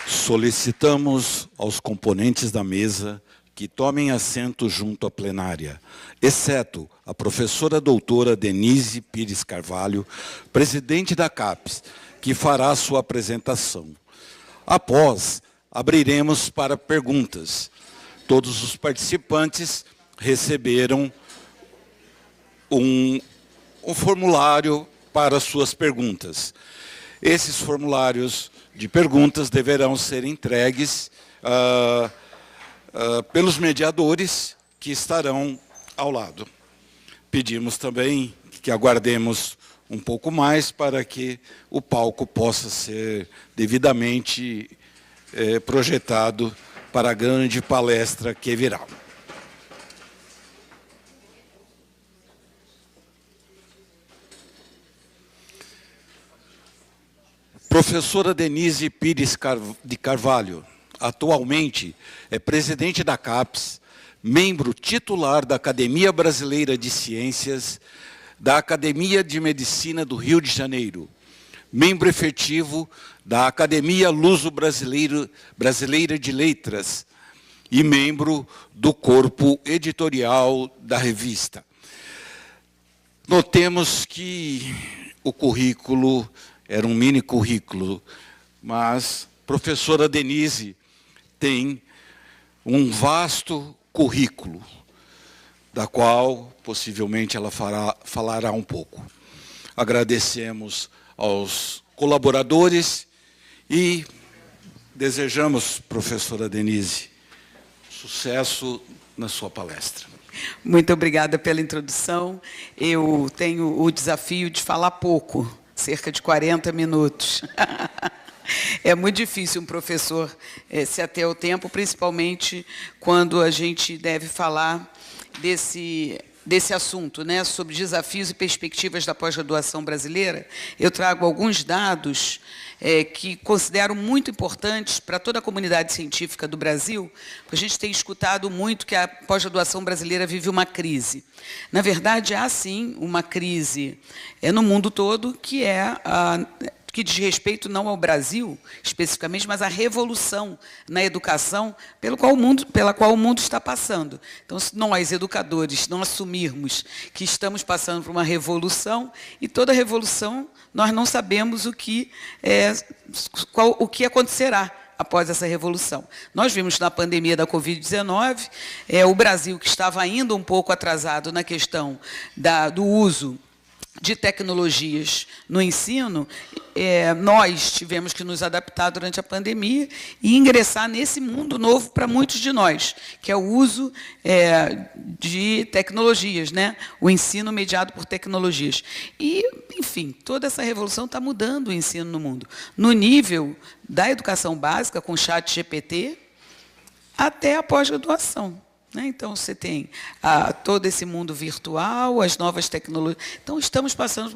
Solicitamos aos componentes da mesa que tomem assento junto à plenária, exceto a professora doutora Denise Pires Carvalho, presidente da CAPES, que fará sua apresentação. Após, abriremos para perguntas. Todos os participantes receberam um formulário para suas perguntas. Esses formulários de perguntas deverão ser entregues pelos mediadores que estarão ao lado. Pedimos também que aguardemos um pouco mais para que o palco possa ser devidamente projetado para a grande palestra que virá. Professora Denise Pires de Carvalho, atualmente é presidente da CAPES, membro titular da Academia Brasileira de Ciências, da Academia de Medicina do Rio de Janeiro, membro efetivo da Academia Luso-Brasileira de Letras e membro do corpo editorial da revista. Notemos que o currículo era um mini currículo, mas a professora Denise tem um vasto currículo, da qual possivelmente ela falará um pouco. Agradecemos aos colaboradores e desejamos, professora Denise, sucesso na sua palestra. Muito obrigada pela introdução. Eu tenho o desafio de falar pouco, cerca de 40 minutos. É muito difícil um professor se ater ao tempo, principalmente quando a gente deve falar desse assunto, né, sobre desafios e perspectivas da pós-graduação brasileira. Eu trago alguns dados que considero muito importantes para toda a comunidade científica do Brasil, porque a gente tem escutado muito que a pós-graduação brasileira vive uma crise. Na verdade, há, sim, uma crise no mundo todo, que diz respeito não ao Brasil, especificamente, mas à revolução na educação pela qual o mundo está passando. Então, se nós, educadores, não assumirmos que estamos passando por uma revolução, e toda revolução, nós não sabemos o que acontecerá após essa revolução. Nós vimos na pandemia da Covid-19, o Brasil, que estava ainda um pouco atrasado na questão do uso de tecnologias no ensino, nós tivemos que nos adaptar durante a pandemia e ingressar nesse mundo novo para muitos de nós, que é o uso de tecnologias, né? O ensino mediado por tecnologias. E, enfim, toda essa revolução está mudando o ensino no mundo, no nível da educação básica, com o ChatGPT, até a pós-graduação. Então, você tem todo esse mundo virtual, as novas tecnologias. Então, estamos passando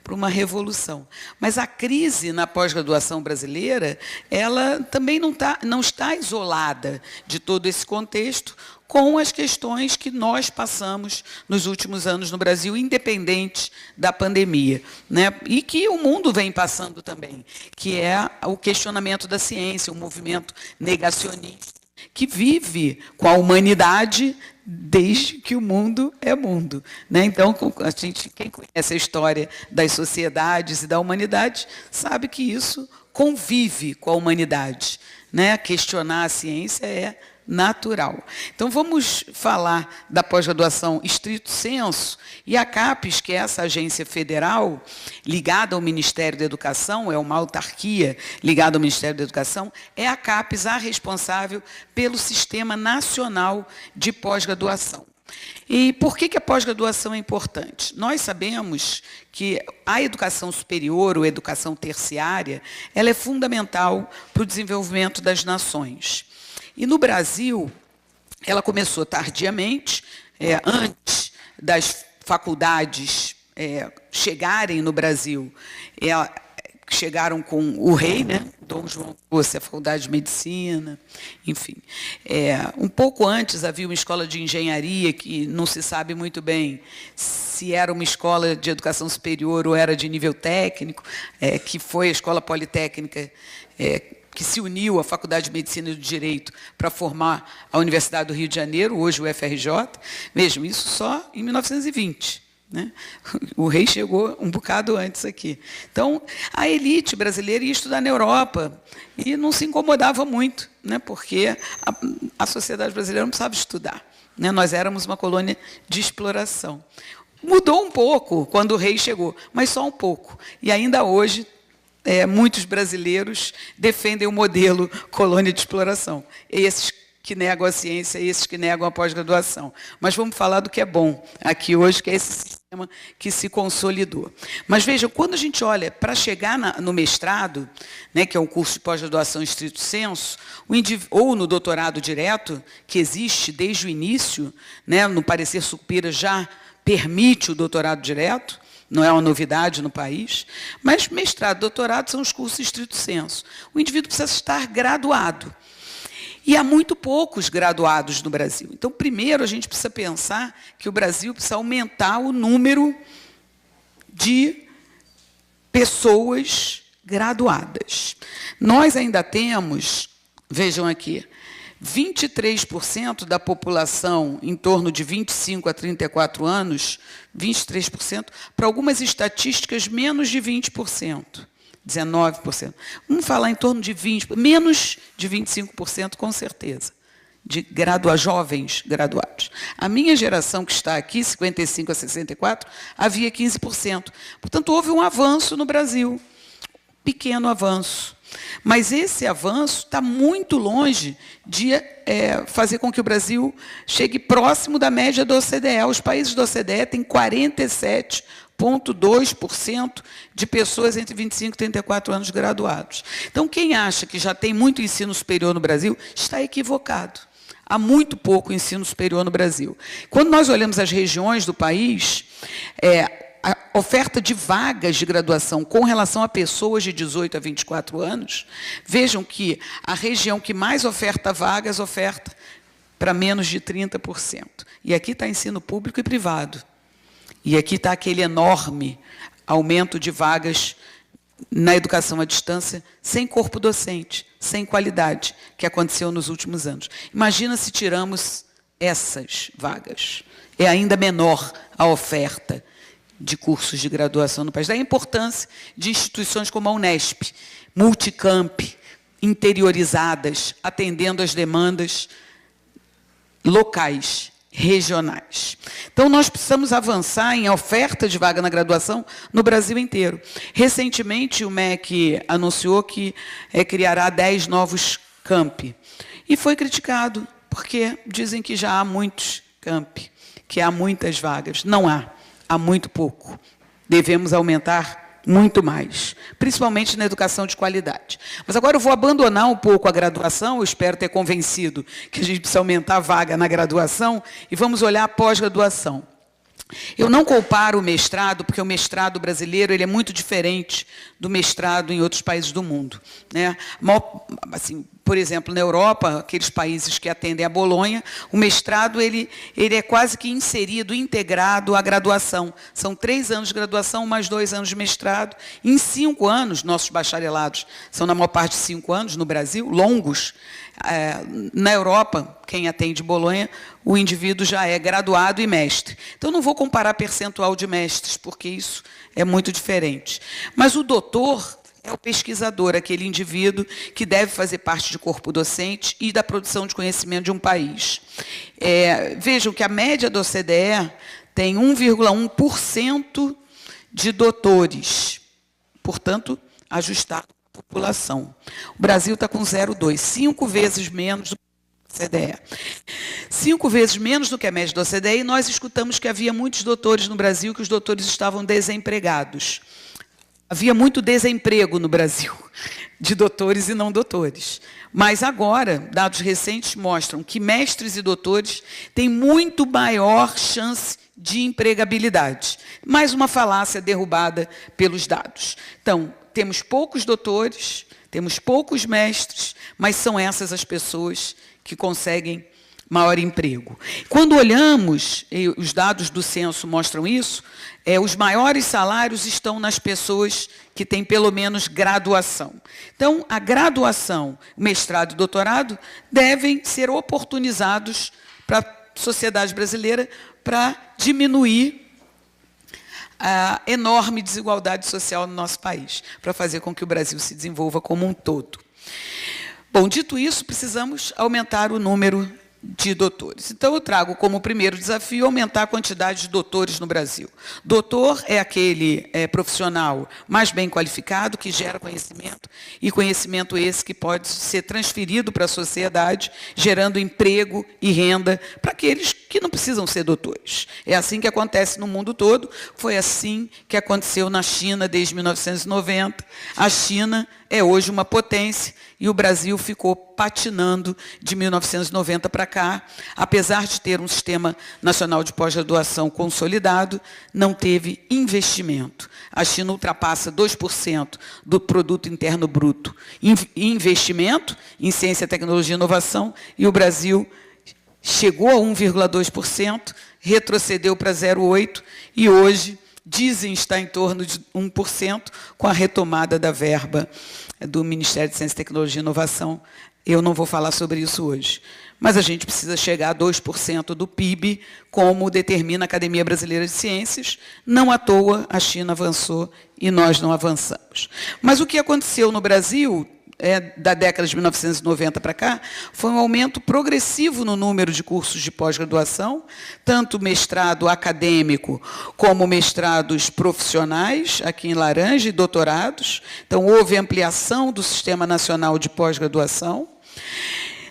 por uma revolução. Mas a crise na pós-graduação brasileira, ela também não está isolada de todo esse contexto, com as questões que nós passamos nos últimos anos no Brasil, independente da pandemia, né? E que o mundo vem passando também, que é o questionamento da ciência, o movimento negacionista, que vive com a humanidade desde que o mundo é mundo, né? Então, quem conhece a história das sociedades e da humanidade sabe que isso convive com a humanidade, né? Questionar a ciência é natural. Então, vamos falar da pós-graduação estrito sensu, e a CAPES, que é essa agência federal ligada ao Ministério da Educação, é uma autarquia ligada ao Ministério da Educação, é a CAPES a responsável pelo Sistema Nacional de Pós-Graduação. E por que a pós-graduação é importante? Nós sabemos que a educação superior, ou a educação terciária, ela é fundamental para o desenvolvimento das nações. E, no Brasil, ela começou tardiamente, antes das faculdades chegarem no Brasil. Chegaram com o rei, né? Dom João trouxe a Faculdade de Medicina, enfim. Um pouco antes havia uma escola de engenharia, que não se sabe muito bem se era uma escola de educação superior ou era de nível técnico, que foi a Escola Politécnica, que se uniu à Faculdade de Medicina e do Direito para formar a Universidade do Rio de Janeiro, hoje o FRJ. Vejam, isso só em 1920. Né? O rei chegou um bocado antes aqui. Então, a elite brasileira ia estudar na Europa e não se incomodava muito, né? Porque a sociedade brasileira não precisava estudar. Né? Nós éramos uma colônia de exploração. Mudou um pouco quando o rei chegou, mas só um pouco. E ainda hoje, muitos brasileiros defendem o modelo colônia de exploração. Esses que negam a ciência e esses que negam a pós-graduação. Mas vamos falar do que é bom aqui hoje, que é esse sistema que se consolidou. Mas vejam, quando a gente olha para chegar no mestrado, né, que é um curso de pós-graduação em estrito senso, ou no doutorado direto, que existe desde o início, né, no parecer Supera já permite o doutorado direto, não é uma novidade no país, mas mestrado e doutorado são os cursos em estrito senso. O indivíduo precisa estar graduado. E há muito poucos graduados no Brasil. Então, primeiro, a gente precisa pensar que o Brasil precisa aumentar o número de pessoas graduadas. Nós ainda temos, vejam aqui, 23% da população em torno de 25 a 34 anos, 23%, para algumas estatísticas, menos de 20%. 19%. Vamos falar em torno de 20%, menos de 25%, com certeza, de jovens graduados. A minha geração que está aqui, 55 a 64, havia 15%. Portanto, houve um avanço no Brasil, pequeno avanço. Mas esse avanço está muito longe de fazer com que o Brasil chegue próximo da média da OCDE. Os países da OCDE têm 47,2% de pessoas entre 25 e 34 anos graduados. Então, quem acha que já tem muito ensino superior no Brasil, está equivocado. Há muito pouco ensino superior no Brasil. Quando nós olhamos as regiões do país, a oferta de vagas de graduação com relação a pessoas de 18 a 24 anos, vejam que a região que mais oferta vagas, oferta para menos de 30%. E aqui está ensino público e privado. E aqui está aquele enorme aumento de vagas na educação à distância, sem corpo docente, sem qualidade, que aconteceu nos últimos anos. Imagina se tiramos essas vagas. É ainda menor a oferta de cursos de graduação no país. Daí a importância de instituições como a Unesp, multicamp, interiorizadas, atendendo às demandas locais, regionais. Então, nós precisamos avançar em oferta de vaga na graduação no Brasil inteiro. Recentemente, o MEC anunciou que criará 10 novos campi. E foi criticado, porque dizem que já há muitos campi, que há muitas vagas. Não há. Há muito pouco. Devemos aumentar muito mais, principalmente na educação de qualidade. Mas agora eu vou abandonar um pouco a graduação, eu espero ter convencido que a gente precisa aumentar a vaga na graduação, e vamos olhar a pós-graduação. Eu não comparo o mestrado, porque o mestrado brasileiro ele é muito diferente do mestrado em outros países do mundo. Né? Assim, por exemplo, na Europa, aqueles países que atendem a Bolonha, o mestrado ele é quase que inserido, integrado à graduação. São 3 anos de graduação, mais 2 anos de mestrado. Em 5 anos, nossos bacharelados são, na maior parte, 5 anos, no Brasil, longos. Na Europa, quem atende Bolonha, o indivíduo já é graduado e mestre. Então, não vou comparar percentual de mestres, porque isso é muito diferente. Mas o doutor é o pesquisador, aquele indivíduo que deve fazer parte de corpo docente e da produção de conhecimento de um país. Vejam que a média da OCDE tem 1,1% de doutores, portanto, ajustado à população. O Brasil está com 0,2%, 5 vezes menos do que a OCDE. 5 vezes menos do que a média da OCDE, e nós escutamos que havia muitos doutores no Brasil, que os doutores estavam desempregados. Havia muito desemprego no Brasil, de doutores e não doutores. Mas agora, dados recentes mostram que mestres e doutores têm muito maior chance de empregabilidade. Mais uma falácia derrubada pelos dados. Então, temos poucos doutores, temos poucos mestres, mas são essas as pessoas que conseguem maior emprego. Quando olhamos, e os dados do censo mostram isso, os maiores salários estão nas pessoas que têm pelo menos graduação. Então, a graduação, mestrado e doutorado devem ser oportunizados para a sociedade brasileira para diminuir a enorme desigualdade social no nosso país, para fazer com que o Brasil se desenvolva como um todo. Bom, dito isso, precisamos aumentar o número de doutores. Então, eu trago como primeiro desafio aumentar a quantidade de doutores no Brasil. Doutor é aquele profissional mais bem qualificado, que gera conhecimento, e conhecimento esse que pode ser transferido para a sociedade, gerando emprego e renda para aqueles que não precisam ser doutores. É assim que acontece no mundo todo, foi assim que aconteceu na China desde 1990. A China é hoje uma potência e o Brasil ficou patinando de 1990 para cá. Apesar de ter um sistema nacional de pós-graduação consolidado, não teve investimento. A China ultrapassa 2% do produto interno bruto em investimento em ciência, tecnologia e inovação, e o Brasil chegou a 1,2%, retrocedeu para 0,8% e hoje dizem estar em torno de 1% com a retomada da verba do Ministério de Ciência, Tecnologia e Inovação. Eu não vou falar sobre isso hoje. Mas a gente precisa chegar a 2% do PIB, como determina a Academia Brasileira de Ciências. Não à toa a China avançou e nós não avançamos. Mas o que aconteceu no Brasil, da década de 1990 para cá, foi um aumento progressivo no número de cursos de pós-graduação, tanto mestrado acadêmico como mestrados profissionais, aqui em laranja, e doutorados. Então, houve ampliação do Sistema Nacional de Pós-Graduação.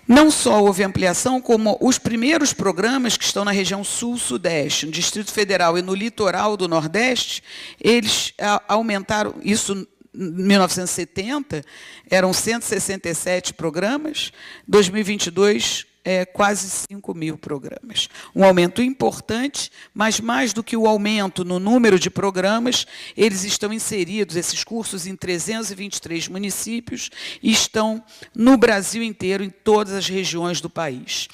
Não só houve ampliação, como os primeiros programas que estão na região sul-sudeste, no Distrito Federal e no litoral do Nordeste, eles aumentaram isso. Em 1970, eram 167 programas, 2022, quase 5.000 programas. Um aumento importante, mas mais do que o aumento no número de programas, eles estão inseridos, esses cursos, em 323 municípios e estão no Brasil inteiro, em todas as regiões do país.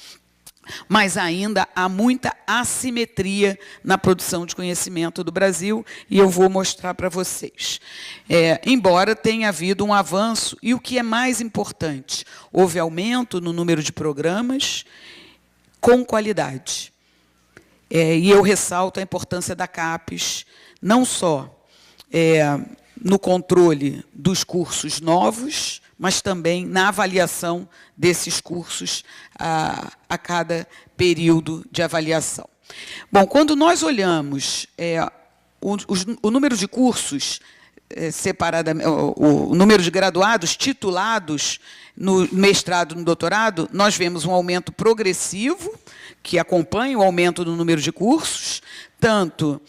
Mas ainda há muita assimetria na produção de conhecimento do Brasil, e eu vou mostrar para vocês. Embora tenha havido um avanço, e o que é mais importante, houve aumento no número de programas com qualidade. E eu ressalto a importância da CAPES, não só no controle dos cursos novos, mas também na avaliação desses cursos a cada período de avaliação. Bom, quando nós olhamos o número de cursos separadamente, o número de graduados titulados no mestrado e no doutorado, nós vemos um aumento progressivo, que acompanha o aumento do número de cursos, tanto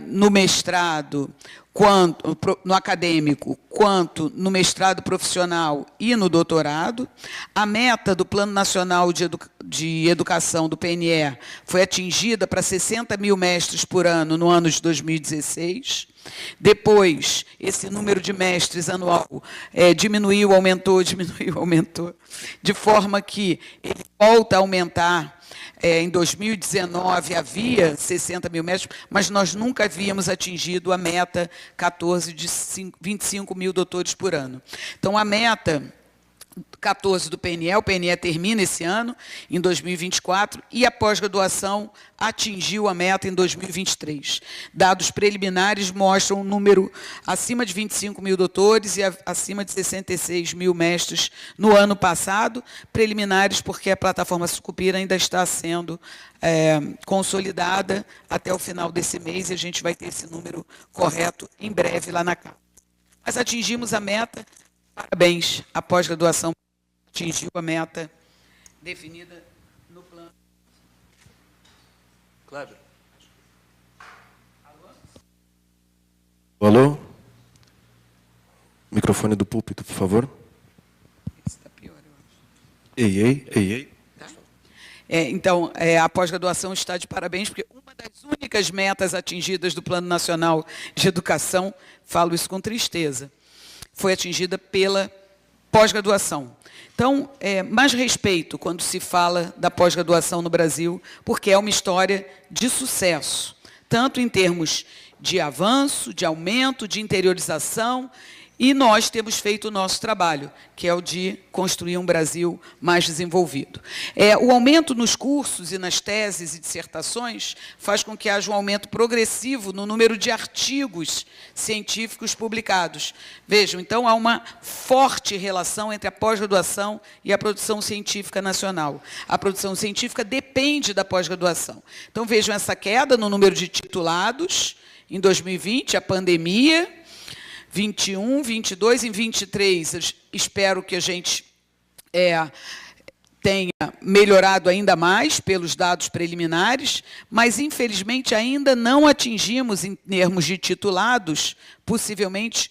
no mestrado, quanto no acadêmico, quanto no mestrado profissional e no doutorado. A meta do Plano Nacional de Educação, do PNE, foi atingida para 60 mil mestres por ano no ano de 2016. Depois, esse número de mestres anual diminuiu, aumentou, de forma que ele volta a aumentar. Em 2019 havia 60 mil mestres, mas nós nunca havíamos atingido a meta 14 de 25 mil doutores por ano. Então, a meta 14 do PNE, o PNE termina esse ano, em 2024, e a pós-graduação atingiu a meta em 2023. Dados preliminares mostram um número acima de 25 mil doutores e acima de 66 mil mestres no ano passado, preliminares porque a plataforma Sucupira ainda está sendo consolidada até o final desse mês, e a gente vai ter esse número correto em breve lá na CAPES. Mas atingimos a meta. Parabéns, a pós-graduação atingiu a meta definida no plano. Kleber. Alô? Microfone do púlpito, por favor. Esse está pior, eu acho. Ei. Tá? Então, a pós-graduação está de parabéns, porque uma das únicas metas atingidas do Plano Nacional de Educação, falo isso com tristeza, foi atingida pela pós-graduação. Então, mais respeito quando se fala da pós-graduação no Brasil, porque é uma história de sucesso, tanto em termos de avanço, de aumento, de interiorização, e nós temos feito o nosso trabalho, que é o de construir um Brasil mais desenvolvido. O aumento nos cursos e nas teses e dissertações faz com que haja um aumento progressivo no número de artigos científicos publicados. Vejam, então, há uma forte relação entre a pós-graduação e a produção científica nacional. A produção científica depende da pós-graduação. Então, vejam essa queda no número de titulados em 2020, a pandemia, 21, 22, em 23, espero que a gente tenha melhorado ainda mais pelos dados preliminares, mas, infelizmente, ainda não atingimos, em termos de titulados, possivelmente,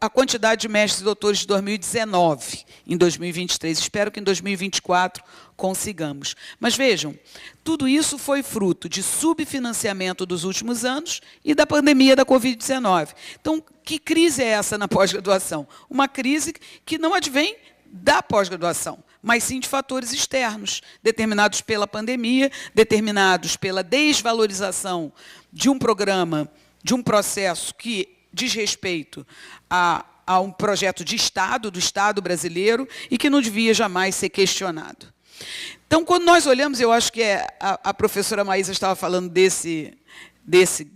a quantidade de mestres e doutores de 2019, em 2023. Espero que em 2024 consigamos. Mas vejam, tudo isso foi fruto de subfinanciamento dos últimos anos e da pandemia da Covid-19. Então, que crise é essa na pós-graduação? Uma crise que não advém da pós-graduação, mas sim de fatores externos, determinados pela pandemia, determinados pela desvalorização de um programa, de um processo que diz respeito a um projeto de Estado, do Estado brasileiro, e que não devia jamais ser questionado. Então, quando nós olhamos, eu acho que a professora Maísa estava falando desse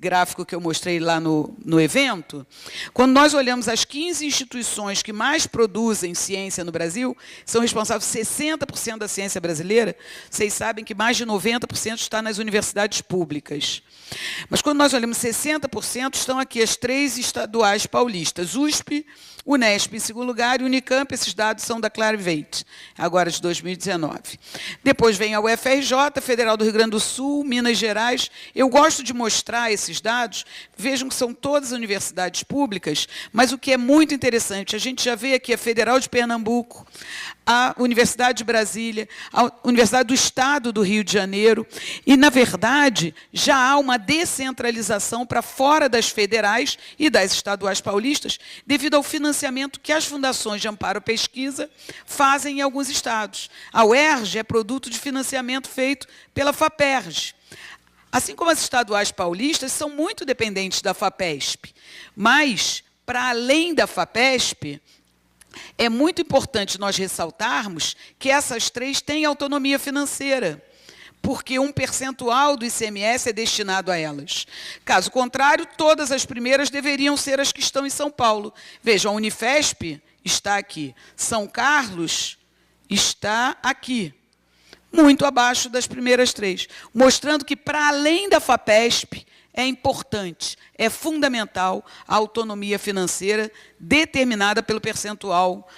gráfico que eu mostrei lá no evento, quando nós olhamos as 15 instituições que mais produzem ciência no Brasil, são responsáveis por 60% da ciência brasileira, vocês sabem que mais de 90% está nas universidades públicas. Mas, quando nós olhamos 60%, estão aqui as 3 estaduais paulistas, USP, Unesp em segundo lugar e Unicamp. Esses dados são da Clarivate, agora de 2019. Depois vem a UFRJ, Federal do Rio Grande do Sul, Minas Gerais. Eu gosto de mostrar esses dados, vejam que são todas universidades públicas, mas o que é muito interessante, a gente já vê aqui a Federal de Pernambuco, a Universidade de Brasília, a Universidade do Estado do Rio de Janeiro, e, na verdade, já há uma descentralização para fora das federais e das estaduais paulistas, devido ao financiamento que as fundações de amparo à pesquisa fazem em alguns estados. A UERJ é produto de financiamento feito pela FAPERJ. Assim como as estaduais paulistas são muito dependentes da FAPESP, mas, para além da FAPESP, é muito importante nós ressaltarmos que essas 3 têm autonomia financeira, porque um percentual do ICMS é destinado a elas. Caso contrário, todas as primeiras deveriam ser as que estão em São Paulo. Vejam, a Unifesp está aqui, São Carlos está aqui, muito abaixo das primeiras 3, mostrando que, para além da FAPESP, é importante, é fundamental a autonomia financeira determinada pelo percentual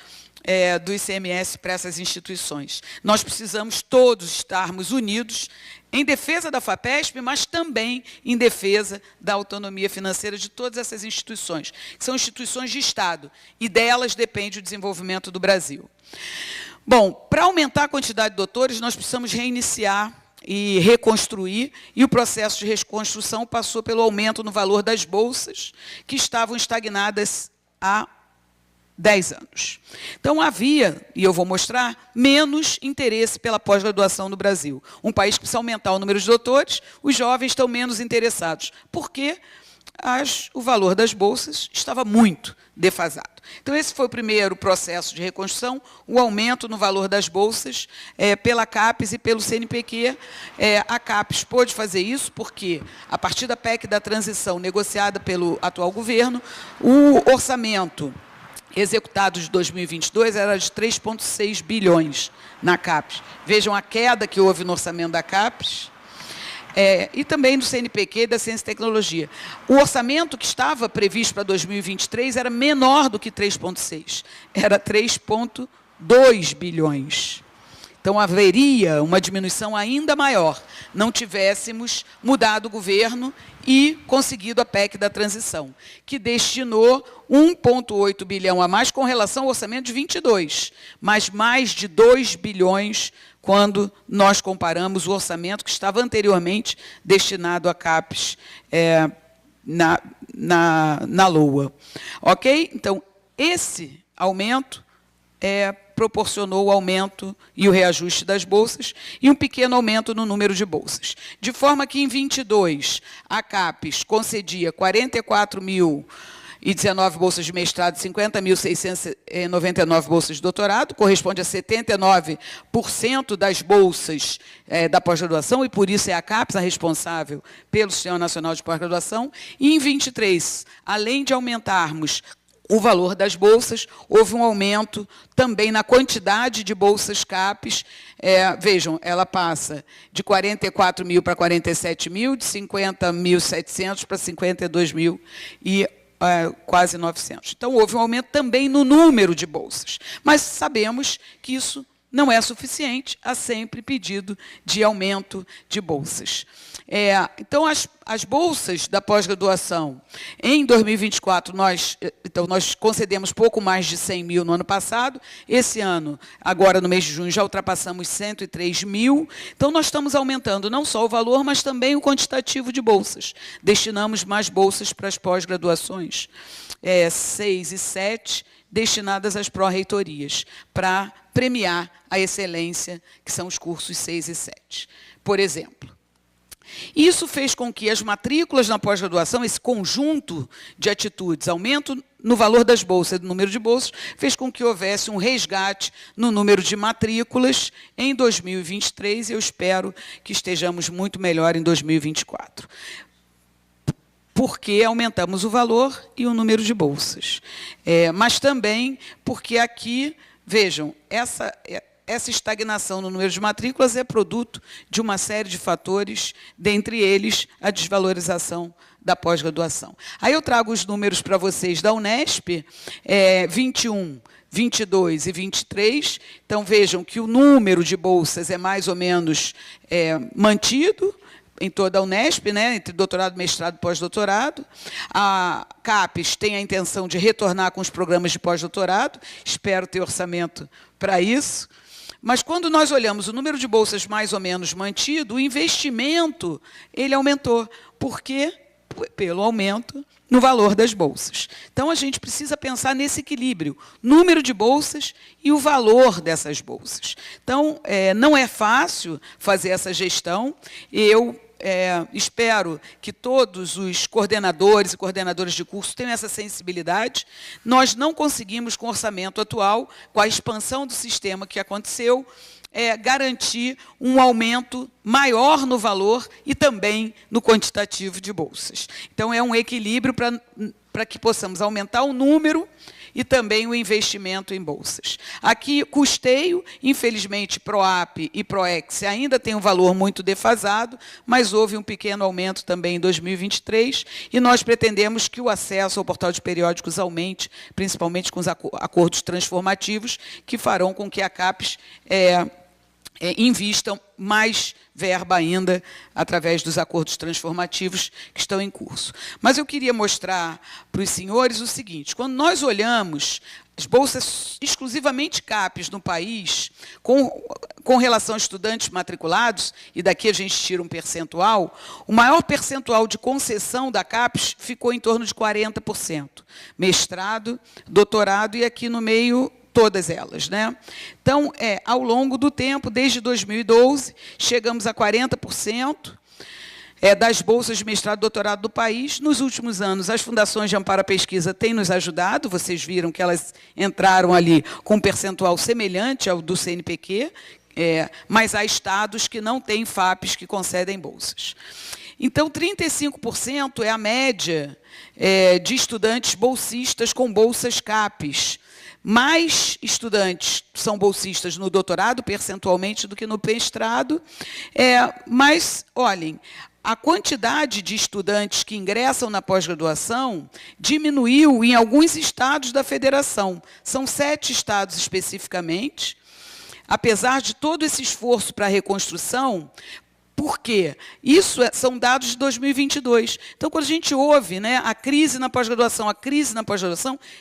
do ICMS para essas instituições. Nós precisamos todos estarmos unidos em defesa da FAPESP, mas também em defesa da autonomia financeira de todas essas instituições, que são instituições de Estado, e delas depende o desenvolvimento do Brasil. Bom, para aumentar a quantidade de doutores, nós precisamos reiniciar e reconstruir, e o processo de reconstrução passou pelo aumento no valor das bolsas, que estavam estagnadas há 10 anos. Então, havia, e eu vou mostrar, menos interesse pela pós-graduação no Brasil. Um país que precisa aumentar o número de doutores, os jovens estão menos interessados. Por quê? O valor das bolsas estava muito defasado. Então, esse foi o primeiro processo de reconstrução, o aumento no valor das bolsas pela CAPES e pelo CNPq. A CAPES pôde fazer isso porque, a partir da PEC da transição negociada pelo atual governo, o orçamento executado de 2022 era de 3,6 bilhões na CAPES. Vejam a queda que houve no orçamento da CAPES, e também do CNPq e da Ciência e Tecnologia. O orçamento que estava previsto para 2023 era menor do que 3,6, era 3,2 bilhões. Então, haveria uma diminuição ainda maior, não tivéssemos mudado o governo e conseguido a PEC da transição, que destinou 1,8 bilhão a mais com relação ao orçamento de 22, mas mais de 2 bilhões quando nós comparamos o orçamento que estava anteriormente destinado a CAPES na LOA. Ok? Então, esse aumento proporcionou o aumento e o reajuste das bolsas e um pequeno aumento no número de bolsas. De forma que, em 22, a CAPES concedia 44.019 bolsas de mestrado e 50.699 bolsas de doutorado, corresponde a 79% das bolsas da pós-graduação, e por isso é a CAPES a responsável pelo Sistema Nacional de Pós-Graduação. E, em 23, além de aumentarmos o valor das bolsas, houve um aumento também na quantidade de bolsas CAPES. Vejam, ela passa de 44 mil para 47 mil, de 50.700 para 52 mil e quase 900. Então, houve um aumento também no número de bolsas. Mas sabemos que isso não é suficiente, há sempre pedido de aumento de bolsas. Então, as bolsas da pós-graduação, em 2024, nós concedemos pouco mais de 100 mil no ano passado. Esse ano, agora no mês de junho, já ultrapassamos 103 mil. Então, nós estamos aumentando não só o valor, mas também o quantitativo de bolsas. Destinamos mais bolsas para as pós-graduações, 6 e 7, destinadas às pró-reitorias, para premiar a excelência, que são os cursos 6 e 7. Por exemplo, isso fez com que as matrículas na pós-graduação, esse conjunto de atitudes, aumento no valor das bolsas e do número de bolsas, fez com que houvesse um resgate no número de matrículas em 2023, e eu espero que estejamos muito melhor em 2024. Porque aumentamos o valor e o número de bolsas. Mas também porque aqui, vejam, essa estagnação no número de matrículas é produto de uma série de fatores, dentre eles a desvalorização da pós-graduação. Aí eu trago os números para vocês da Unesp, 21, 22 e 23. Então, vejam que o número de bolsas é mais ou menos mantido em toda a Unesp, né, entre doutorado, mestrado e pós-doutorado. A CAPES tem a intenção de retornar com os programas de pós-doutorado, espero ter orçamento para isso. Mas, quando nós olhamos o número de bolsas mais ou menos mantido, o investimento ele aumentou. Por quê? Pelo aumento no valor das bolsas. Então, a gente precisa pensar nesse equilíbrio, número de bolsas e o valor dessas bolsas. Então, não é fácil fazer essa gestão. Eu espero que todos os coordenadores e coordenadoras de curso tenham essa sensibilidade. Nós não conseguimos, com o orçamento atual, com a expansão do sistema que aconteceu, garantir um aumento maior no valor e também no quantitativo de bolsas. Então, é um equilíbrio para que possamos aumentar o número e também o investimento em bolsas. Aqui, custeio, infelizmente, PROAP e PROEX ainda tem um valor muito defasado, mas houve um pequeno aumento também em 2023, e nós pretendemos que o acesso ao portal de periódicos aumente, principalmente com os acordos transformativos, que farão com que a CAPES invistam mais verba ainda através dos acordos transformativos que estão em curso. Mas eu queria mostrar para os senhores o seguinte: quando nós olhamos as bolsas exclusivamente CAPES no país, com relação a estudantes matriculados, e daqui a gente tira um percentual, o maior percentual de concessão da CAPES ficou em torno de 40%. Mestrado, doutorado e aqui no meio todas elas, né? Então, ao longo do tempo, desde 2012, chegamos a 40% das bolsas de mestrado e doutorado do país. Nos últimos anos, as fundações de amparo à pesquisa têm nos ajudado, vocês viram que elas entraram ali com um percentual semelhante ao do CNPq, mas há estados que não têm FAPES que concedem bolsas. Então, 35% é a média de estudantes bolsistas com bolsas CAPES. Mais estudantes são bolsistas no doutorado, percentualmente, do que no mestrado. Mas, olhem, a quantidade de estudantes que ingressam na pós-graduação diminuiu em alguns estados da federação. São 7 estados especificamente. Apesar de todo esse esforço para a reconstrução, por quê? Isso são dados de 2022. Então, quando a gente ouve, né, a crise na pós-graduação,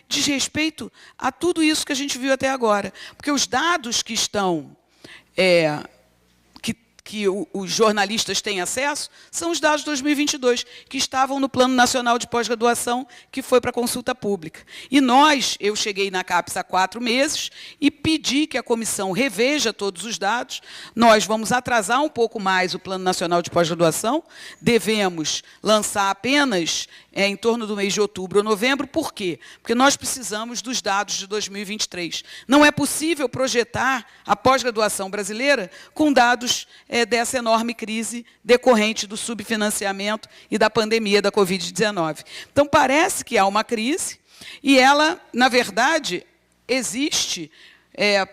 diz respeito a tudo isso que a gente viu até agora. Porque os dados que estão, que que os jornalistas têm acesso, são os dados de 2022, que estavam no Plano Nacional de Pós-Graduação, que foi para consulta pública. E eu cheguei na CAPES há 4 meses e pedi que a comissão reveja todos os dados. Nós vamos atrasar um pouco mais o Plano Nacional de Pós-Graduação, devemos lançar apenas em torno do mês de outubro ou novembro. Por quê? Porque nós precisamos dos dados de 2023. Não é possível projetar a pós-graduação brasileira com dados dessa enorme crise decorrente do subfinanciamento e da pandemia da Covid-19. Então, parece que há uma crise e ela, na verdade, existe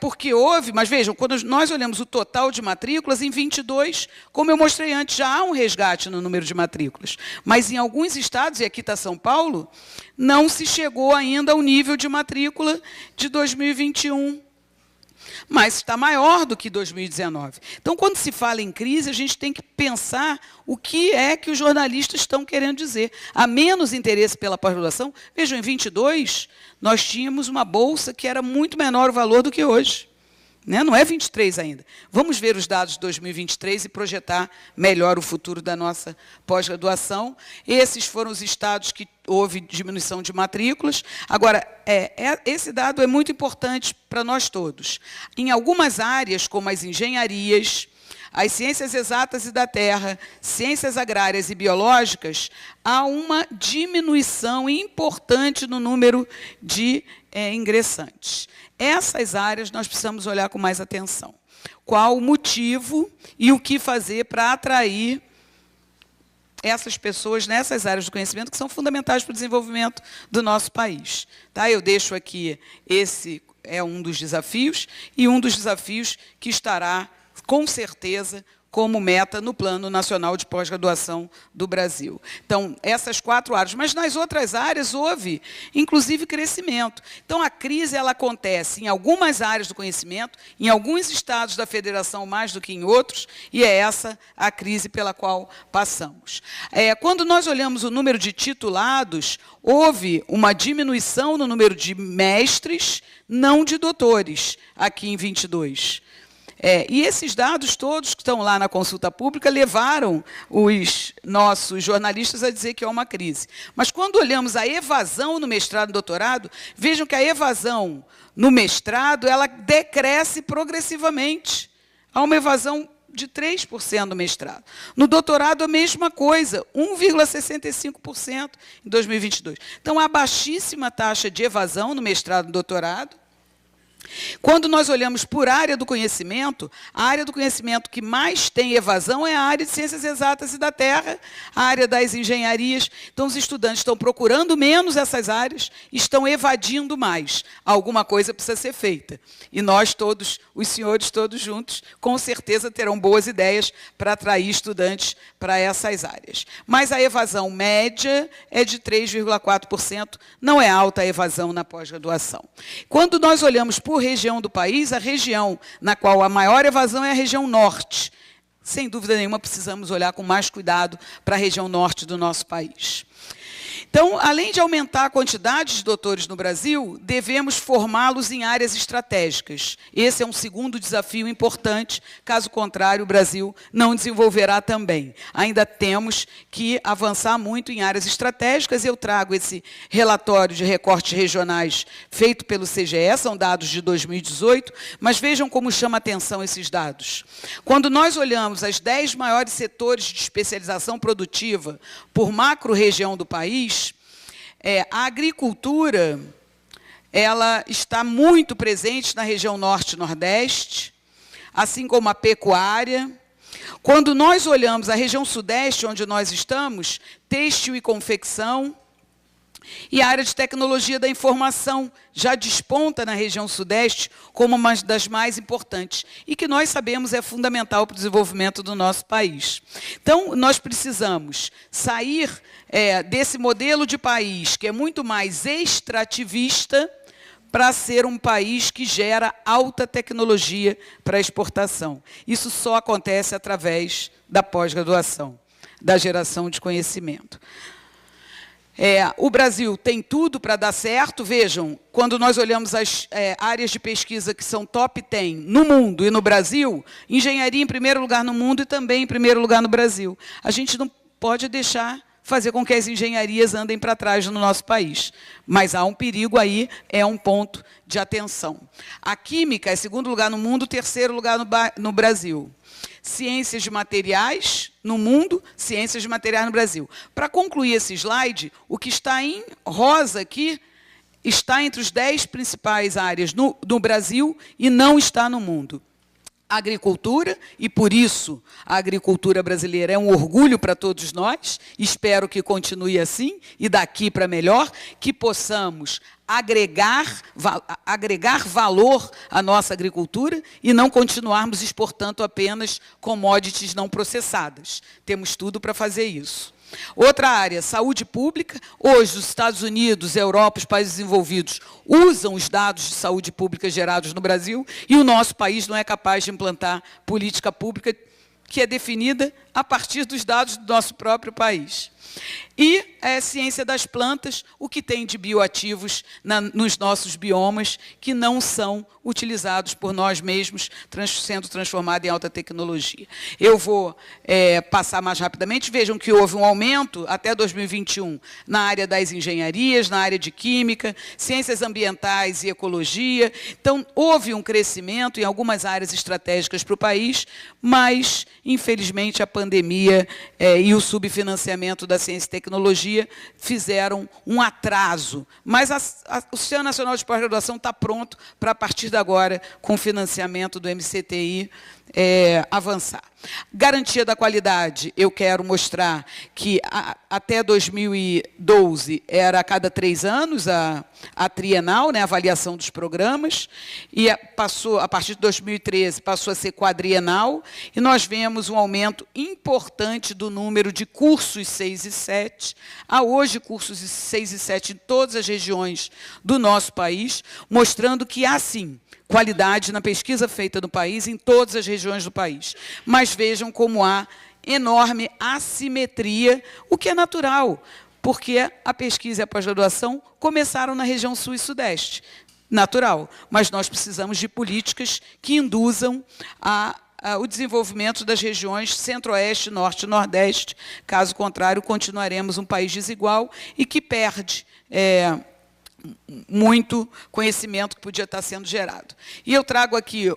porque houve, mas vejam, quando nós olhamos o total de matrículas, em 22, como eu mostrei antes, já há um resgate no número de matrículas. Mas em alguns estados, e aqui está São Paulo, não se chegou ainda ao nível de matrícula de 2021. Mas está maior do que 2019. Então, quando se fala em crise, a gente tem que pensar o que é que os jornalistas estão querendo dizer. Há menos interesse pela pós-graduação. Vejam, em 22, nós tínhamos uma bolsa que era muito menor o valor do que hoje. Não é 23 ainda. Vamos ver os dados de 2023 e projetar melhor o futuro da nossa pós-graduação. Esses foram os estados que houve diminuição de matrículas. Agora, esse dado é muito importante para nós todos. Em algumas áreas, como as engenharias, as ciências exatas e da terra, ciências agrárias e biológicas, há uma diminuição importante no número de ingressantes. Essas áreas nós precisamos olhar com mais atenção. Qual o motivo e o que fazer para atrair essas pessoas nessas áreas do conhecimento que são fundamentais para o desenvolvimento do nosso país. Tá? Eu deixo aqui, esse é um dos desafios, e um dos desafios que estará, com certeza, como meta no Plano Nacional de Pós-Graduação do Brasil. Então, essas 4 áreas. Mas nas outras áreas houve, inclusive, crescimento. Então, a crise ela acontece em algumas áreas do conhecimento, em alguns estados da federação mais do que em outros, e é essa a crise pela qual passamos. Quando nós olhamos o número de titulados, houve uma diminuição no número de mestres, não de doutores, aqui em 22. E esses dados todos que estão lá na consulta pública levaram os nossos jornalistas a dizer que é uma crise. Mas, quando olhamos a evasão no mestrado e doutorado, vejam que a evasão no mestrado ela decresce progressivamente. Há uma evasão de 3% no mestrado. No doutorado, a mesma coisa, 1,65% em 2022. Então, há baixíssima taxa de evasão no mestrado e doutorado. Quando nós olhamos por área do conhecimento, a área do conhecimento que mais tem evasão é a área de ciências exatas e da terra, a área das engenharias. Então, os estudantes estão procurando menos essas áreas, estão evadindo mais. Alguma coisa precisa ser feita. E nós todos, os senhores todos juntos, com certeza terão boas ideias para atrair estudantes para essas áreas. Mas a evasão média é de 3,4%, não é alta a evasão na pós-graduação. Quando nós olhamos por região do país, a região na qual a maior evasão é a região norte. Sem dúvida nenhuma, precisamos olhar com mais cuidado para a região norte do nosso país. Então, além de aumentar a quantidade de doutores no Brasil, devemos formá-los em áreas estratégicas. Esse é um segundo desafio importante, caso contrário, o Brasil não desenvolverá também. Ainda temos que avançar muito em áreas estratégicas. Eu trago esse relatório de recortes regionais feito pelo CGE, são dados de 2018, mas vejam como chama a atenção esses dados. Quando nós olhamos as 10 maiores setores de especialização produtiva por macro-região do país, a agricultura ela está muito presente na região norte e nordeste, assim como a pecuária. Quando nós olhamos a região sudeste, onde nós estamos, têxtil e confecção, e a área de tecnologia da informação já desponta na região sudeste como uma das mais importantes e que nós sabemos é fundamental para o desenvolvimento do nosso país. Então, nós precisamos sair desse modelo de país que é muito mais extrativista para ser um país que gera alta tecnologia para exportação. Isso só acontece através da pós-graduação, da geração de conhecimento. O Brasil tem tudo para dar certo. Vejam, quando nós olhamos as áreas de pesquisa que são top 10 no mundo e no Brasil, engenharia em primeiro lugar no mundo e também em primeiro lugar no Brasil. A gente não pode deixar fazer com que as engenharias andem para trás no nosso país. Mas há um perigo aí, é um ponto de atenção. A química é segundo lugar no mundo, terceiro lugar no Brasil. Ciências de materiais no mundo, ciências de materiais no Brasil. Para concluir esse slide, o que está em rosa aqui está entre os 10 principais áreas no Brasil e não está no mundo. Agricultura, e por isso a agricultura brasileira é um orgulho para todos nós, espero que continue assim, e daqui para melhor, que possamos agregar valor à nossa agricultura e não continuarmos exportando apenas commodities não processadas. Temos tudo para fazer isso. Outra área, saúde pública. Hoje, os Estados Unidos, a Europa, os países desenvolvidos usam os dados de saúde pública gerados no Brasil e o nosso país não é capaz de implantar política pública que é definida a partir dos dados do nosso próprio país. E a ciência das plantas, o que tem de bioativos nos nossos biomas, que não são utilizados por nós mesmos, sendo transformados em alta tecnologia. Eu vou passar mais rapidamente. Vejam que houve um aumento até 2021 na área das engenharias, na área de química, ciências ambientais e ecologia. Então, houve um crescimento em algumas áreas estratégicas para o país, mas, infelizmente, a pandemia e o subfinanciamento da ciência e tecnologia fizeram um atraso. Mas o Sistema Nacional de Pós-Graduação está pronto para, a partir de agora, com o financiamento do MCTI, avançar. Garantia da qualidade, eu quero mostrar que até 2012 era a cada 3 anos a trienal, né, a avaliação dos programas, e passou, a partir de 2013 passou a ser quadrienal, e nós vemos um aumento importante do número de cursos 6 e 7. Há hoje cursos 6 e 7 em todas as regiões do nosso país, mostrando que há, sim, qualidade na pesquisa feita no país, em todas as regiões do país. Mas vejam como há enorme assimetria, o que é natural, porque a pesquisa e a pós-graduação começaram na região sul e sudeste. Natural, mas nós precisamos de políticas que induzam o desenvolvimento das regiões centro-oeste, norte e nordeste. Caso contrário, continuaremos um país desigual e que perde muito conhecimento que podia estar sendo gerado. E eu trago aqui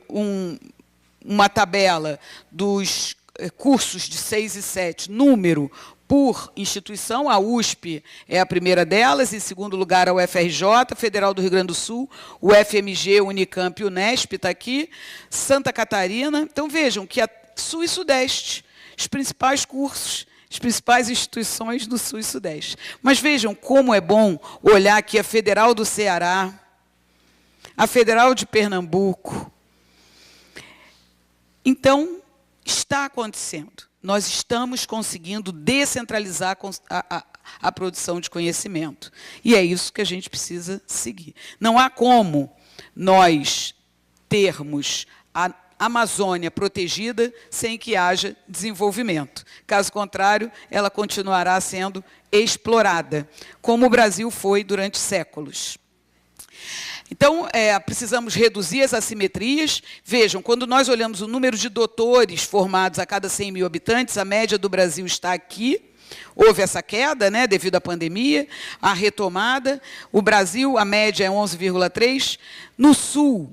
uma tabela dos cursos de 6 e 7, número por instituição. A USP é a primeira delas, em segundo lugar a UFRJ, Federal do Rio Grande do Sul, o FMG, Unicamp e o Unesp está aqui, Santa Catarina. Então, vejam que a Sul e Sudeste, os principais cursos, as principais instituições do Sul e Sudeste. Mas vejam como é bom olhar aqui a Federal do Ceará, a Federal de Pernambuco. Então, está acontecendo. Nós estamos conseguindo descentralizar a produção de conhecimento. E é isso que a gente precisa seguir. Não há como nós termos a Amazônia protegida sem que haja desenvolvimento. Caso contrário, ela continuará sendo explorada, como o Brasil foi durante séculos. Então, precisamos reduzir as assimetrias. Vejam, quando nós olhamos o número de doutores formados a cada 100 mil habitantes, a média do Brasil está aqui. Houve essa queda, né, devido à pandemia, a retomada. O Brasil, a média é 11,3. No Sul,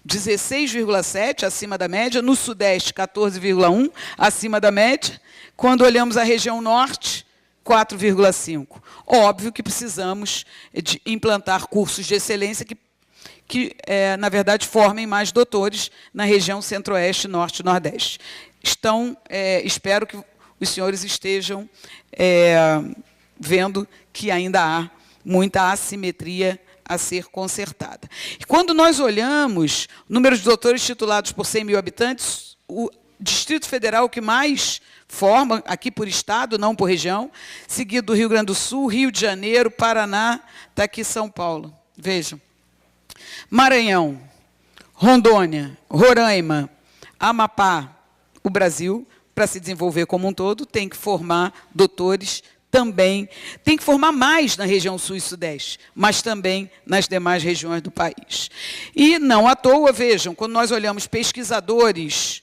16,7, acima da média. No Sudeste, 14,1, acima da média. Quando olhamos a região Norte, 4,5. Óbvio que precisamos de implantar cursos de excelência que na verdade, formem mais doutores na região Centro-Oeste, Norte e Nordeste. Espero que os senhores estejam vendo que ainda há muita assimetria a ser consertada. E quando nós olhamos o número de doutores titulados por 100 mil habitantes, o Distrito Federal que mais forma, aqui por estado, não por região, seguido do Rio Grande do Sul, Rio de Janeiro, Paraná, está aqui São Paulo. Vejam. Maranhão, Rondônia, Roraima, Amapá. O Brasil, para se desenvolver como um todo, tem que formar doutores também, tem que formar mais na região sul e sudeste, mas também nas demais regiões do país. E não à toa, vejam, quando nós olhamos pesquisadores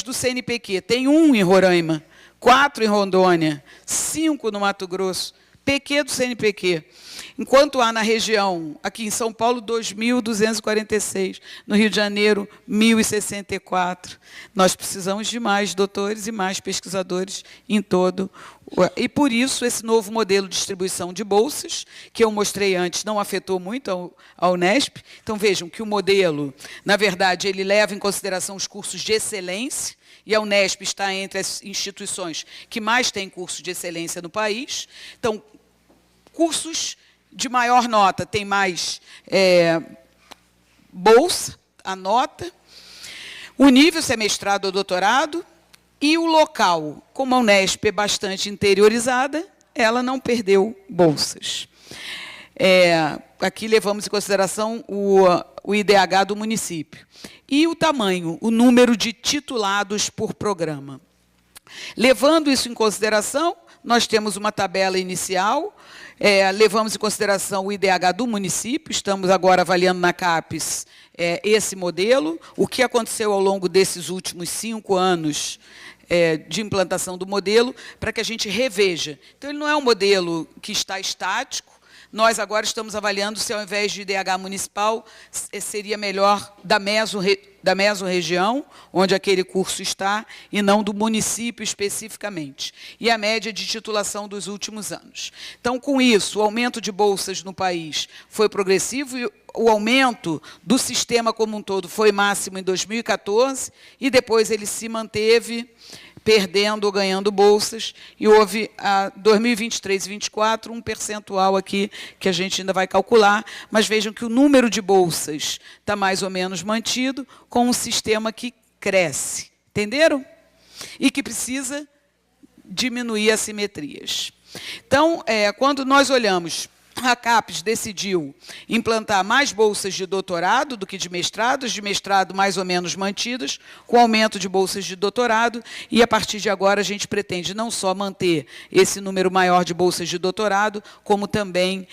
do CNPq, tem 1 em Roraima, 4 em Rondônia, 5 no Mato Grosso, PQ do CNPq. Enquanto há na região, aqui em São Paulo, 2.246, no Rio de Janeiro, 1.064. Nós precisamos de mais doutores e mais pesquisadores em todo. E, por isso, esse novo modelo de distribuição de bolsas, que eu mostrei antes, não afetou muito a Unesp. Então, vejam que o modelo, na verdade, ele leva em consideração os cursos de excelência, e a Unesp está entre as instituições que mais têm cursos de excelência no país. Então, cursos de maior nota tem mais bolsa, a nota, o nível se é mestrado ou doutorado, e o local, como a Unesp é bastante interiorizada, ela não perdeu bolsas. Aqui levamos em consideração o IDH do município. E o tamanho, o número de titulados por programa. Levando isso em consideração, nós temos uma tabela inicial, levamos em consideração o IDH do município, estamos agora avaliando na CAPES esse modelo, o que aconteceu ao longo desses últimos 5 anos de implantação do modelo, para que a gente reveja. Então, ele não é um modelo que está estático. Nós agora estamos avaliando se, ao invés de IDH municipal, seria melhor da mesorregião, onde aquele curso está, e não do município especificamente. E a média de titulação dos últimos anos. Então, com isso, o aumento de bolsas no país foi progressivo, e o aumento do sistema como um todo foi máximo em 2014, e depois ele se manteve perdendo ou ganhando bolsas, e houve, a 2023 e 2024, um percentual aqui que a gente ainda vai calcular, mas vejam que o número de bolsas está mais ou menos mantido, com um sistema que cresce. Entenderam? E que precisa diminuir assimetrias. Então, quando nós olhamos, a CAPES decidiu implantar mais bolsas de doutorado do que de mestrado mais ou menos mantidas, com aumento de bolsas de doutorado, e, a partir de agora, a gente pretende não só manter esse número maior de bolsas de doutorado, como também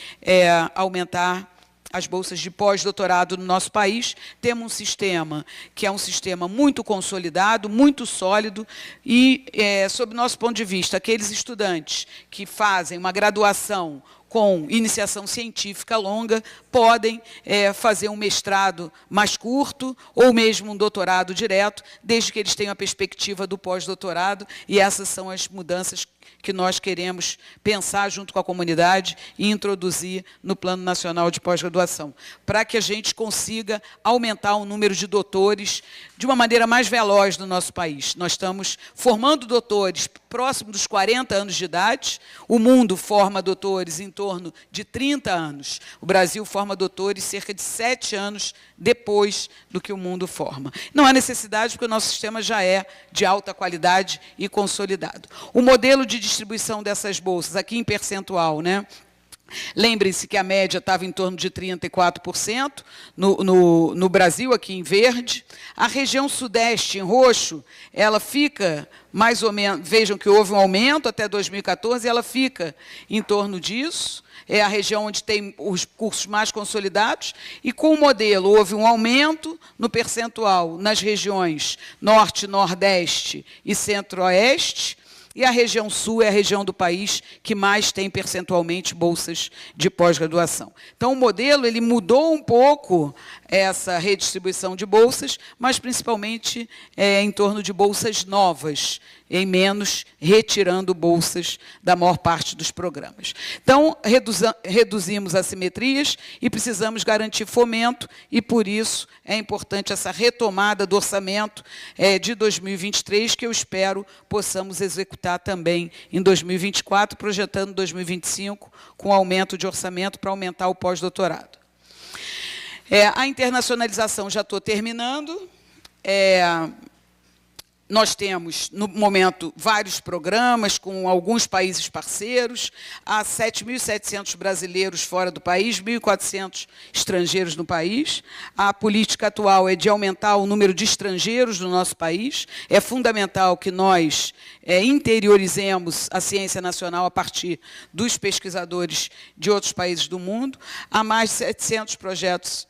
aumentar as bolsas de pós-doutorado no nosso país. Temos um sistema que é um sistema muito consolidado, muito sólido, e, sob nosso ponto de vista, aqueles estudantes que fazem uma graduação com iniciação científica longa, podem fazer um mestrado mais curto, ou mesmo um doutorado direto, desde que eles tenham a perspectiva do pós-doutorado, e essas são as mudanças que nós queremos pensar junto com a comunidade e introduzir no Plano Nacional de Pós-Graduação, para que a gente consiga aumentar o número de doutores de uma maneira mais veloz no nosso país. Nós estamos formando doutores próximo dos 40 anos de idade, o mundo forma doutores em torno de 30 anos, o Brasil forma doutores cerca de 7 anos depois do que o mundo forma. Não há necessidade, porque o nosso sistema já é de alta qualidade e consolidado. O modelo de distribuição dessas bolsas, aqui em percentual, né? Lembrem-se que a média estava em torno de 34% no Brasil, aqui em verde. A região sudeste, em roxo, ela fica mais ou menos... Vejam que houve um aumento até 2014, e ela fica em torno disso. É a região onde tem os cursos mais consolidados, e com o modelo houve um aumento no percentual nas regiões norte, nordeste e centro-oeste, e a região sul é a região do país que mais tem percentualmente bolsas de pós-graduação. Então, o modelo ele mudou um pouco essa redistribuição de bolsas, mas principalmente em torno de bolsas novas, em menos retirando bolsas da maior parte dos programas. Então, reduzimos assimetrias e precisamos garantir fomento, e, por isso, é importante essa retomada do orçamento de 2023, que eu espero possamos executar também em 2024, projetando 2025 com aumento de orçamento para aumentar o pós-doutorado. A internacionalização, já estou terminando. Nós temos, no momento, vários programas com alguns países parceiros, há 7.700 brasileiros fora do país, 1.400 estrangeiros no país. A política atual é de aumentar o número de estrangeiros no nosso país. É fundamental que nós interiorizemos a ciência nacional a partir dos pesquisadores de outros países do mundo. Há mais de 700 projetos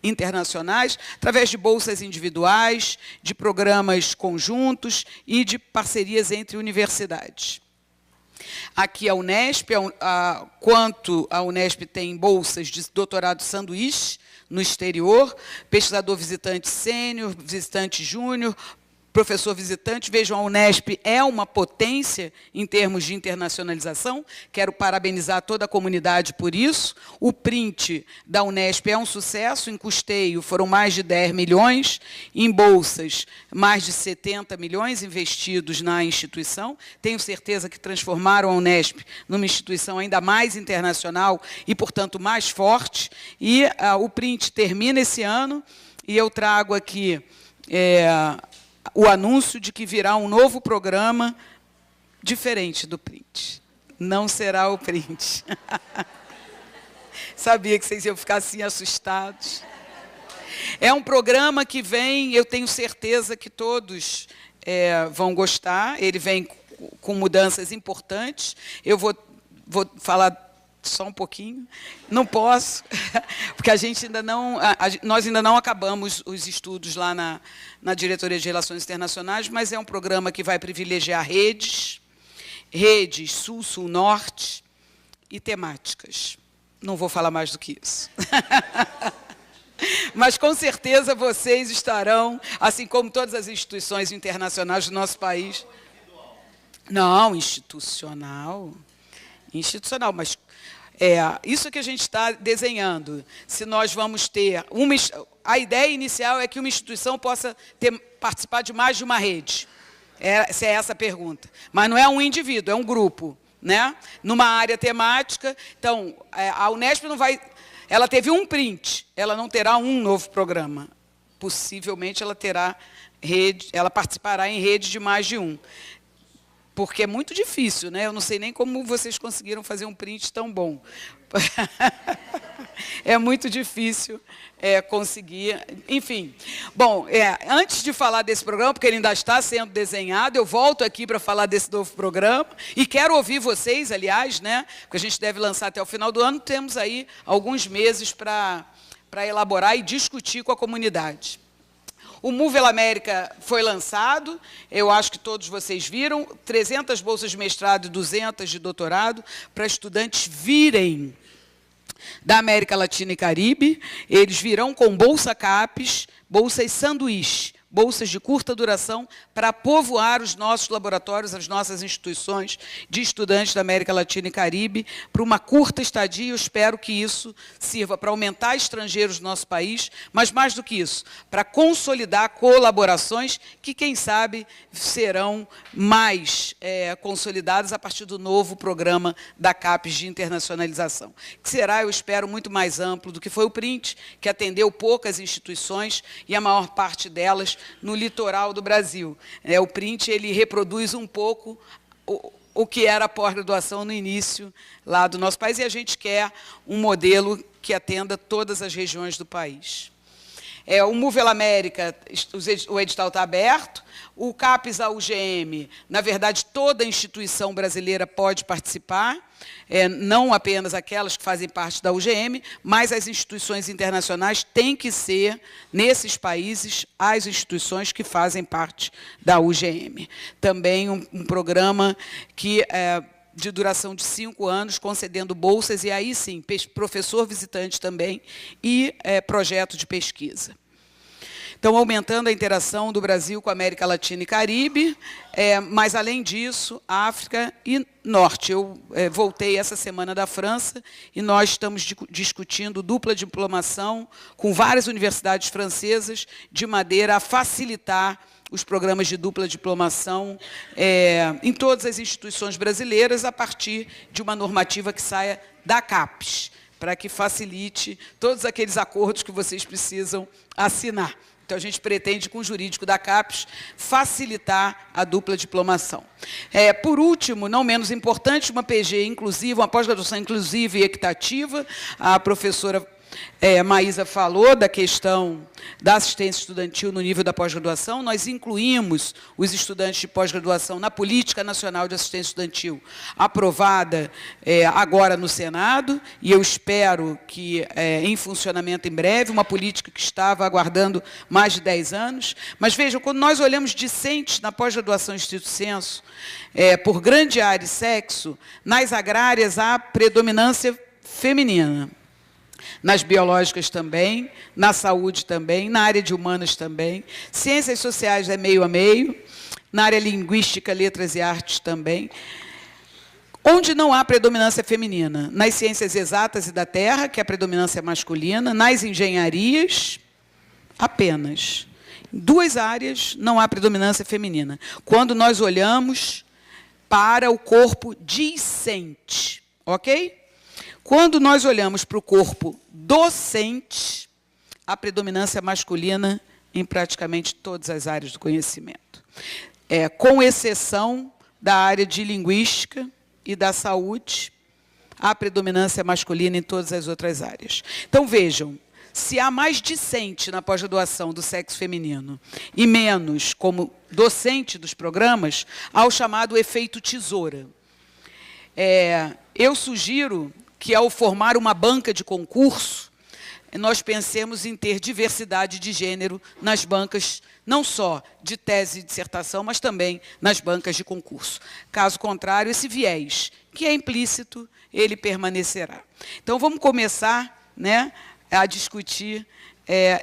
internacionais, através de bolsas individuais, de programas conjuntos e de parcerias entre universidades. Aqui a Unesp, quanto a Unesp tem bolsas de doutorado sanduíche no exterior, pesquisador visitante sênior, visitante júnior, professor visitante. Vejam, a Unesp é uma potência em termos de internacionalização. Quero parabenizar toda a comunidade por isso. O print da Unesp é um sucesso. Em custeio foram mais de 10 milhões, em bolsas mais de 70 milhões investidos na instituição. Tenho certeza que transformaram a Unesp numa instituição ainda mais internacional e, portanto, mais forte. E o print termina esse ano e eu trago aqui o anúncio de que virá um novo programa diferente do print. Não será o print. Sabia que vocês iam ficar assim assustados. É um programa que vem, eu tenho certeza que todos vão gostar. Ele vem com mudanças importantes. Eu vou falar só um pouquinho. Não posso, porque nós ainda não acabamos os estudos lá na Diretoria de Relações Internacionais, mas é um programa que vai privilegiar redes sul, sul, norte e temáticas. Não vou falar mais do que isso. Mas, com certeza, vocês estarão, assim como todas as instituições internacionais do nosso país. Não, institucional, mas isso que a gente está desenhando. Se nós vamos ter a ideia inicial é que uma instituição possa participar de mais de uma rede. Se é essa a pergunta. Mas não é um indivíduo, é um grupo, né? Numa área temática. Então, a Unesp não vai. Ela teve um print, ela não terá um novo programa. Possivelmente ela terá rede, ela participará em rede de mais de um. Porque é muito difícil, né? Eu não sei nem como vocês conseguiram fazer um print tão bom. É muito difícil conseguir. Enfim. Bom, antes de falar desse programa, porque ele ainda está sendo desenhado, eu volto aqui para falar desse novo programa. E quero ouvir vocês, aliás, né? Porque a gente deve lançar até o final do ano. Temos aí alguns meses para elaborar e discutir com a comunidade. O Movela América foi lançado, eu acho que todos vocês viram, 300 bolsas de mestrado e 200 de doutorado, para estudantes virem da América Latina e Caribe. Eles virão com bolsa CAPES, bolsas sanduíche, bolsas de curta duração, para povoar os nossos laboratórios, as nossas instituições de estudantes da América Latina e Caribe, para uma curta estadia. Eu espero que isso sirva para aumentar estrangeiros no nosso país, mas, mais do que isso, para consolidar colaborações que, quem sabe, serão mais consolidadas a partir do novo programa da CAPES de internacionalização, que será, eu espero, muito mais amplo do que foi o print, que atendeu poucas instituições e a maior parte delas no litoral do Brasil. O print ele reproduz um pouco o que era a pós-graduação no início lá do nosso país, e a gente quer um modelo que atenda todas as regiões do país. O Movela América, o edital está aberto. O CAPES, a UGM, na verdade, toda instituição brasileira pode participar, não apenas aquelas que fazem parte da UGM, mas as instituições internacionais têm que ser, nesses países, as instituições que fazem parte da UGM. Também um programa que de duração de 5 anos, concedendo bolsas, e aí sim, professor visitante também, e projeto de pesquisa. Então, aumentando a interação do Brasil com a América Latina e Caribe, mas, além disso, África e Norte. Eu voltei essa semana da França e nós estamos discutindo dupla diplomação com várias universidades francesas, de maneira a facilitar os programas de dupla diplomação em todas as instituições brasileiras, a partir de uma normativa que saia da CAPES, para que facilite todos aqueles acordos que vocês precisam assinar. Então, a gente pretende, com o jurídico da CAPES, facilitar a dupla diplomação. Por último, não menos importante, uma PG inclusiva, uma pós-graduação inclusiva e equitativa. A professora Maísa falou da questão da assistência estudantil no nível da pós-graduação. Nós incluímos os estudantes de pós-graduação na Política Nacional de Assistência Estudantil, aprovada agora no Senado, e eu espero que em funcionamento em breve, uma política que estava aguardando mais de 10 anos. Mas vejam, quando nós olhamos discentes na pós-graduação estrito sensu, por grande área e sexo, nas agrárias há predominância feminina. Nas biológicas também, na saúde também, na área de humanas também, ciências sociais é meio a meio, na área linguística, letras e artes também. Onde não há predominância feminina? Nas ciências exatas e da terra, que a predominância é masculina, nas engenharias, apenas. Em 2 áreas não há predominância feminina. Quando nós olhamos para o corpo discente, ok? Quando nós olhamos para o corpo docente, a predominância masculina em praticamente todas as áreas do conhecimento, com exceção da área de linguística e da saúde, há predominância masculina em todas as outras áreas. Então, vejam, se há mais discente na pós-graduação do sexo feminino e menos como docente dos programas, há o chamado efeito tesoura. Eu sugiro que, ao formar uma banca de concurso, nós pensemos em ter diversidade de gênero nas bancas, não só de tese e dissertação, mas também nas bancas de concurso. Caso contrário, esse viés, que é implícito, ele permanecerá. Então, vamos começar, a discutir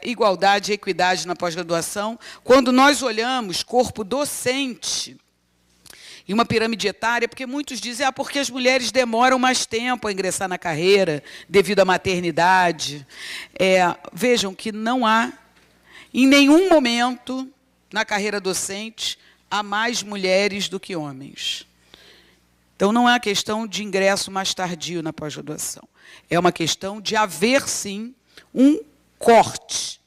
igualdade e equidade na pós-graduação. Quando nós olhamos corpo docente e uma pirâmide etária, porque muitos dizem porque as mulheres demoram mais tempo a ingressar na carreira devido à maternidade. Vejam que não há, em nenhum momento, na carreira docente, há mais mulheres do que homens. Então, não é uma questão de ingresso mais tardio na pós-graduação. É uma questão de haver, sim, um corte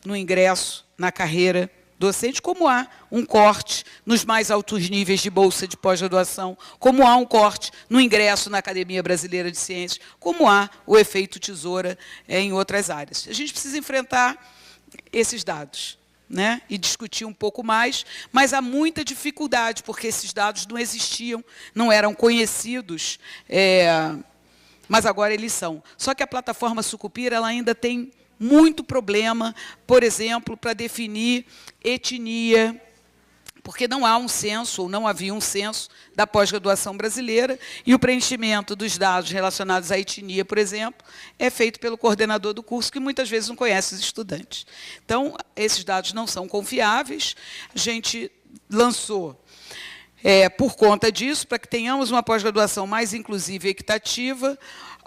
no ingresso na carreira docente, como há um corte nos mais altos níveis de bolsa de pós-graduação, como há um corte no ingresso na Academia Brasileira de Ciências, como há o efeito tesoura em outras áreas. A gente precisa enfrentar esses dados, e discutir um pouco mais, mas há muita dificuldade, porque esses dados não existiam, não eram conhecidos, mas agora eles são. Só que a plataforma Sucupira ela ainda tem muito problema, por exemplo, para definir etnia, porque não há um censo, ou não havia um censo da pós-graduação brasileira, e o preenchimento dos dados relacionados à etnia, por exemplo, é feito pelo coordenador do curso, que muitas vezes não conhece os estudantes. Então, esses dados não são confiáveis. A gente lançou, por conta disso, para que tenhamos uma pós-graduação mais inclusiva e equitativa,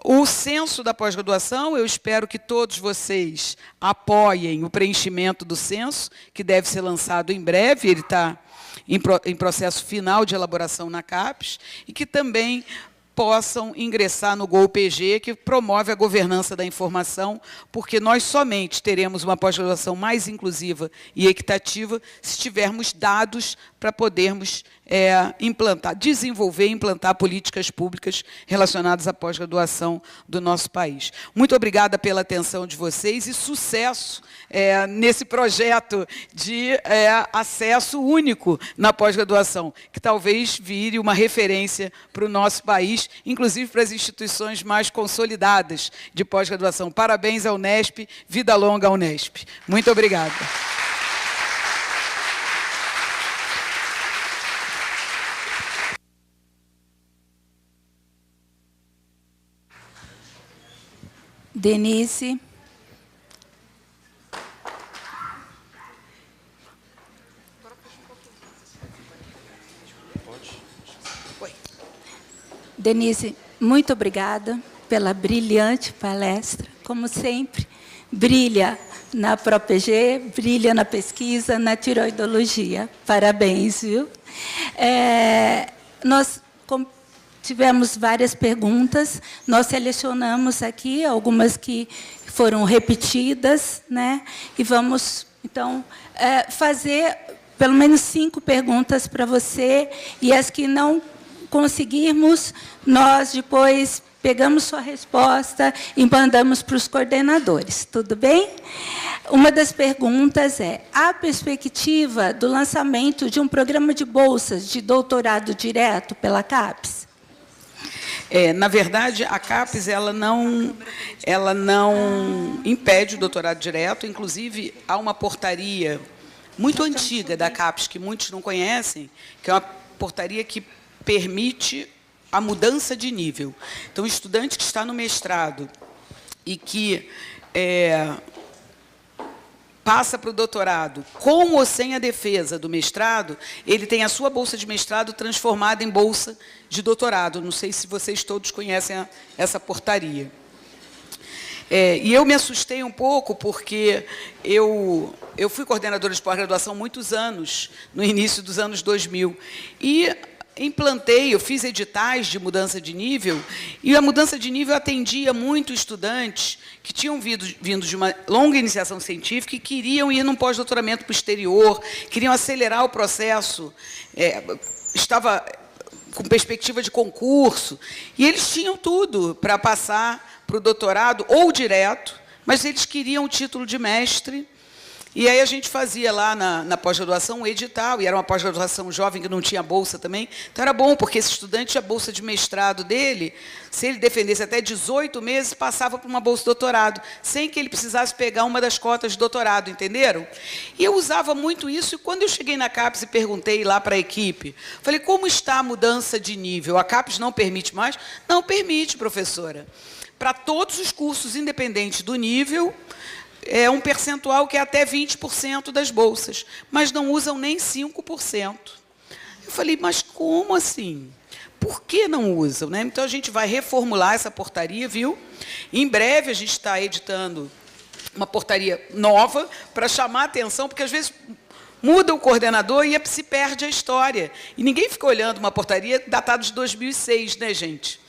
o censo da pós-graduação. Eu espero que todos vocês apoiem o preenchimento do censo, que deve ser lançado em breve, ele está em processo final de elaboração na CAPES, e que também possam ingressar no GoPG, que promove a governança da informação, porque nós somente teremos uma pós-graduação mais inclusiva e equitativa se tivermos dados para podermos desenvolver e implantar políticas públicas relacionadas à pós-graduação do nosso país. Muito obrigada pela atenção de vocês e sucesso nesse projeto de acesso único na pós-graduação, que talvez vire uma referência para o nosso país, inclusive para as instituições mais consolidadas de pós-graduação. Parabéns à Unesp, vida longa à Unesp. Muito obrigada. Denise. Denise, muito obrigada pela brilhante palestra. Como sempre, brilha na ProPG, brilha na pesquisa, na tiroidologia. Parabéns, viu? Nós tivemos várias perguntas, nós selecionamos aqui algumas que foram repetidas, e vamos Então, fazer pelo menos 5 perguntas para você, e as que não conseguirmos, nós depois pegamos sua resposta e mandamos para os coordenadores. Tudo bem? Uma das perguntas é: há perspectiva do lançamento de um programa de bolsas de doutorado direto pela CAPES? Na verdade, a CAPES ela não impede o doutorado direto. Inclusive, há uma portaria muito antiga da CAPES, que muitos não conhecem, que é uma portaria que permite a mudança de nível. Então, o estudante que está no mestrado e que passa para o doutorado, com ou sem a defesa do mestrado, ele tem a sua bolsa de mestrado transformada em bolsa de doutorado. Não sei se vocês todos conhecem essa portaria. E eu me assustei um pouco, porque eu fui coordenadora de pós-graduação muitos anos, no início dos anos 2000, e eu fiz editais de mudança de nível, e a mudança de nível atendia muito estudantes que tinham vindo de uma longa iniciação científica e queriam ir num pós-doutoramento para o exterior, queriam acelerar o processo, estava com perspectiva de concurso, e eles tinham tudo para passar para o doutorado, ou direto, mas eles queriam o título de mestre. E aí a gente fazia lá na pós-graduação um edital, e era uma pós-graduação jovem que não tinha bolsa também. Então, era bom, porque esse estudante, a bolsa de mestrado dele, se ele defendesse até 18 meses, passava para uma bolsa de doutorado, sem que ele precisasse pegar uma das cotas de doutorado, entenderam? E eu usava muito isso, e quando eu cheguei na CAPES e perguntei lá para a equipe, falei: como está a mudança de nível? A CAPES não permite mais? Não permite, professora. Para todos os cursos, independente do nível, é um percentual que é até 20% das bolsas, mas não usam nem 5%. Eu falei: mas como assim? Por que não usam, né? Então, a gente vai reformular essa portaria, viu? Em breve, a gente está editando uma portaria nova para chamar a atenção, porque, às vezes, muda o coordenador e se perde a história. E ninguém fica olhando uma portaria datada de 2006, né, gente?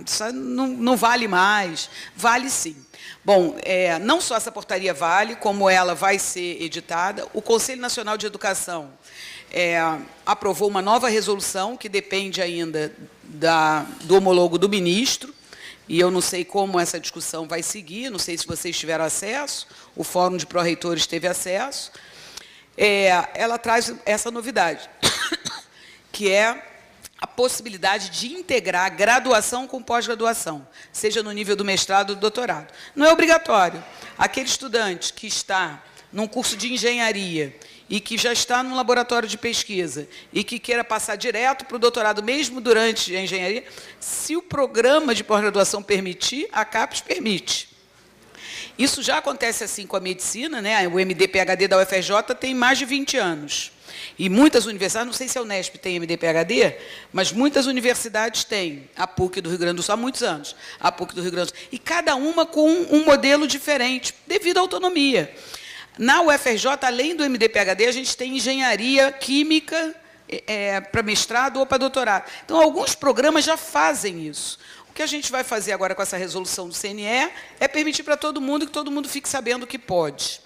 Isso não vale mais. Vale sim. Bom, não só essa portaria vale, como ela vai ser editada. O Conselho Nacional de Educação aprovou uma nova resolução, que depende ainda do homologo do ministro, e eu não sei como essa discussão vai seguir, não sei se vocês tiveram acesso, o Fórum de Pró-Reitores teve acesso. Ela traz essa novidade, que é a possibilidade de integrar graduação com pós-graduação, seja no nível do mestrado ou do doutorado. Não é obrigatório. Aquele estudante que está num curso de engenharia e que já está num laboratório de pesquisa e que queira passar direto para o doutorado, mesmo durante a engenharia, se o programa de pós-graduação permitir, a CAPES permite. Isso já acontece assim com a medicina, né? O MD-PhD da UFRJ tem mais de 20 anos. E muitas universidades, não sei se a Unesp tem MD-PhD, mas muitas universidades têm. A PUC do Rio Grande do Sul há muitos anos. A PUC do Rio Grande do Sul. E cada uma com um modelo diferente, devido à autonomia. Na UFRJ, além do MD-PhD, a gente tem engenharia química para mestrado ou para doutorado. Então, alguns programas já fazem isso. O que a gente vai fazer agora com essa resolução do CNE é permitir para todo mundo que todo mundo fique sabendo que pode.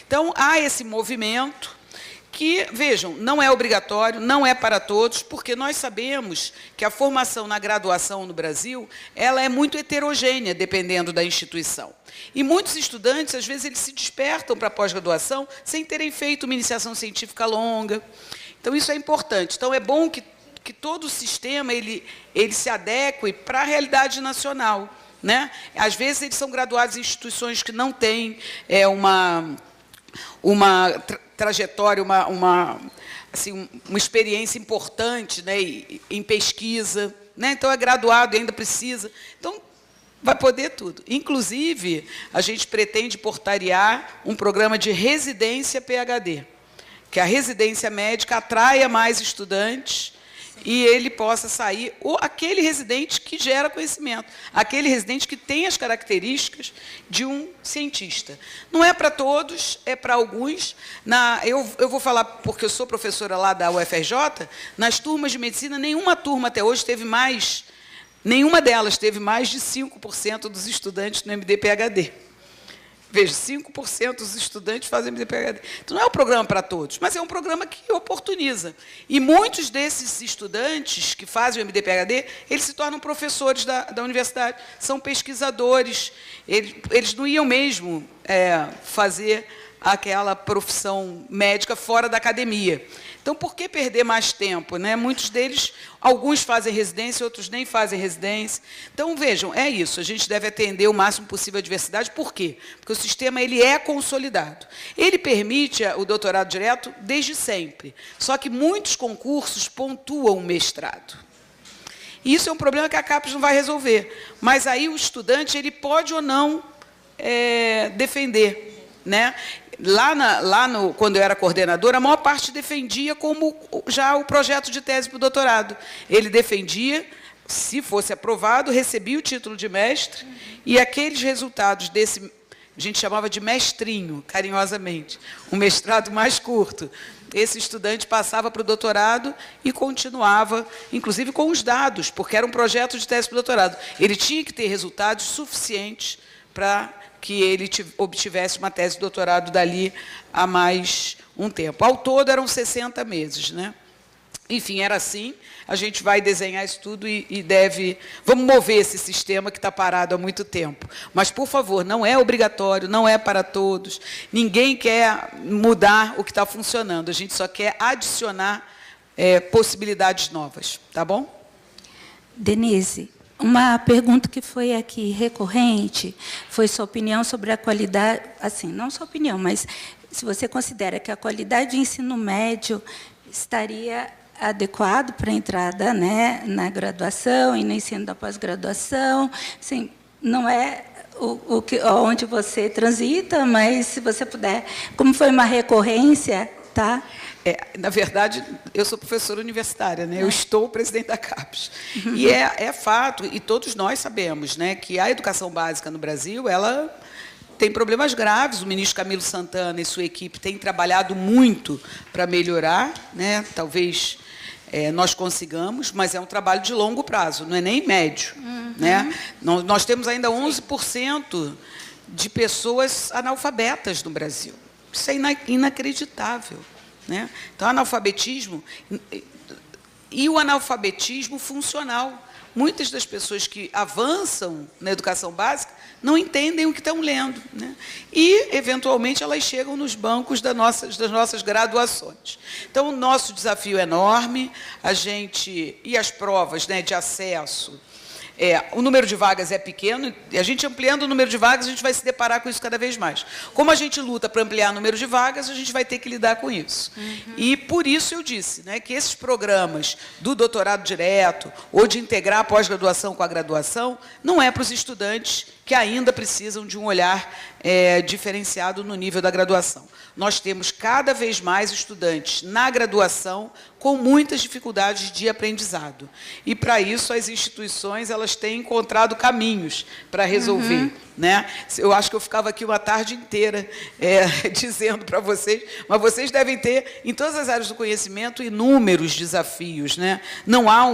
Então, há esse movimento que, vejam, não é obrigatório, não é para todos, porque nós sabemos que a formação na graduação no Brasil, ela é muito heterogênea, dependendo da instituição. E muitos estudantes, às vezes, eles se despertam para a pós-graduação sem terem feito uma iniciação científica longa. Então, isso é importante. Então, é bom que todo o sistema ele se adeque para a realidade nacional, né? Às vezes, eles são graduados em instituições que não têm uma trajetória, uma experiência importante, né, em pesquisa, né? Então, é graduado e ainda precisa. Então, vai poder tudo. Inclusive, a gente pretende portariar um programa de residência PhD, que a residência médica atraia mais estudantes e ele possa sair, ou aquele residente que gera conhecimento, aquele residente que tem as características de um cientista. Não é para todos, é para alguns. Eu vou falar, porque eu sou professora lá da UFRJ, nas turmas de medicina, nenhuma turma até hoje teve mais, nenhuma delas teve mais de 5% dos estudantes no MD-PhD. Veja, 5% dos estudantes fazem MD-PhD. Então, não é um programa para todos, mas é um programa que oportuniza. E muitos desses estudantes que fazem o MD-PhD, eles se tornam professores da universidade, são pesquisadores. Eles não iam mesmo fazer aquela profissão médica fora da academia. Então, por que perder mais tempo, né? Muitos deles, alguns fazem residência, outros nem fazem residência. Então, vejam, é isso. A gente deve atender o máximo possível a diversidade. Por quê? Porque o sistema ele é consolidado. Ele permite o doutorado direto desde sempre. Só que muitos concursos pontuam o mestrado. E isso é um problema que a CAPES não vai resolver. Mas aí o estudante ele pode ou não defender, né? Quando eu era coordenadora, a maior parte defendia como já o projeto de tese para o doutorado. Ele defendia, se fosse aprovado, recebia o título de mestre, e aqueles resultados desse, a gente chamava de mestrinho, carinhosamente, um mestrado mais curto, esse estudante passava para o doutorado e continuava, inclusive com os dados, porque era um projeto de tese para o doutorado. Ele tinha que ter resultados suficientes para que ele obtivesse uma tese de doutorado dali a mais um tempo. Ao todo, eram 60 meses, né? Enfim, era assim. A gente vai desenhar isso tudo e vamos mover esse sistema que está parado há muito tempo. Mas, por favor, não é obrigatório, não é para todos. Ninguém quer mudar o que está funcionando. A gente só quer adicionar possibilidades novas. Tá bom? Denise, uma pergunta que foi aqui recorrente foi sua opinião sobre a qualidade, assim, não sua opinião, mas se você considera que a qualidade de ensino médio estaria adequado para a entrada, né, na graduação e no ensino da pós-graduação. Assim, não é onde você transita, mas se você puder, como foi uma recorrência, tá? Na verdade, eu sou professora universitária, né? Eu estou presidente da CAPES. E é fato, e todos nós sabemos, né, que a educação básica no Brasil, ela tem problemas graves. O ministro Camilo Santana e sua equipe têm trabalhado muito para melhorar, né? Talvez nós consigamos, mas é um trabalho de longo prazo, não é nem médio. Né? Nós temos ainda 11% de pessoas analfabetas no Brasil. Isso é inacreditável. Né? Então, analfabetismo e o analfabetismo funcional. Muitas das pessoas que avançam na educação básica não entendem o que estão lendo, né? E, eventualmente, elas chegam nos bancos das nossas graduações. Então, o nosso desafio é enorme, e as provas, né, de acesso. O número de vagas é pequeno, e a gente ampliando o número de vagas, a gente vai se deparar com isso cada vez mais. Como a gente luta para ampliar o número de vagas, a gente vai ter que lidar com isso. E, por isso, eu disse, né, que esses programas do doutorado direto, ou de integrar a pós-graduação com a graduação, não é para os estudantes que ainda precisam de um olhar diferenciado no nível da graduação. Nós temos cada vez mais estudantes na graduação com muitas dificuldades de aprendizado. E, para isso, as instituições elas têm encontrado caminhos para resolver. Né? Eu acho que eu ficava aqui uma tarde inteira dizendo para vocês, mas vocês devem ter, em todas as áreas do conhecimento, inúmeros desafios. Né? Não há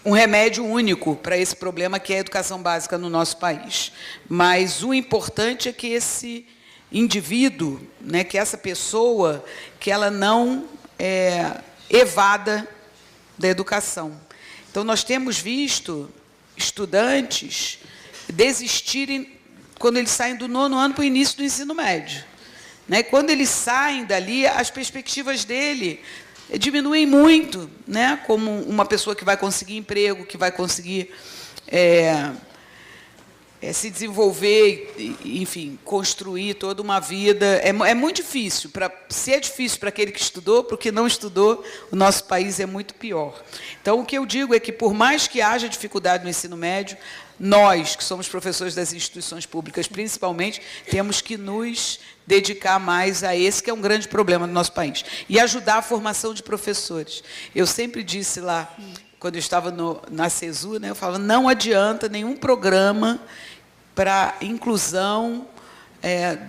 um remédio único para esse problema que é a educação básica no nosso país. Mas o importante é que esse indivíduo, né, que essa pessoa, que ela não evada da educação. Então, nós temos visto estudantes desistirem quando eles saem do 9º ano para o início do ensino médio. Né? Quando eles saem dali, as perspectivas dele diminuem muito, né? Como uma pessoa que vai conseguir emprego, que vai conseguir se desenvolver, enfim, construir toda uma vida. É muito difícil. Se é difícil para aquele que estudou, para o que não estudou, o nosso país é muito pior. Então, o que eu digo é que, por mais que haja dificuldade no ensino médio, nós, que somos professores das instituições públicas, principalmente, temos que nos dedicar mais a esse, que é um grande problema no nosso país, e ajudar a formação de professores. Eu sempre disse lá, quando eu estava na CESU, né, eu falava, não adianta nenhum programa para inclusão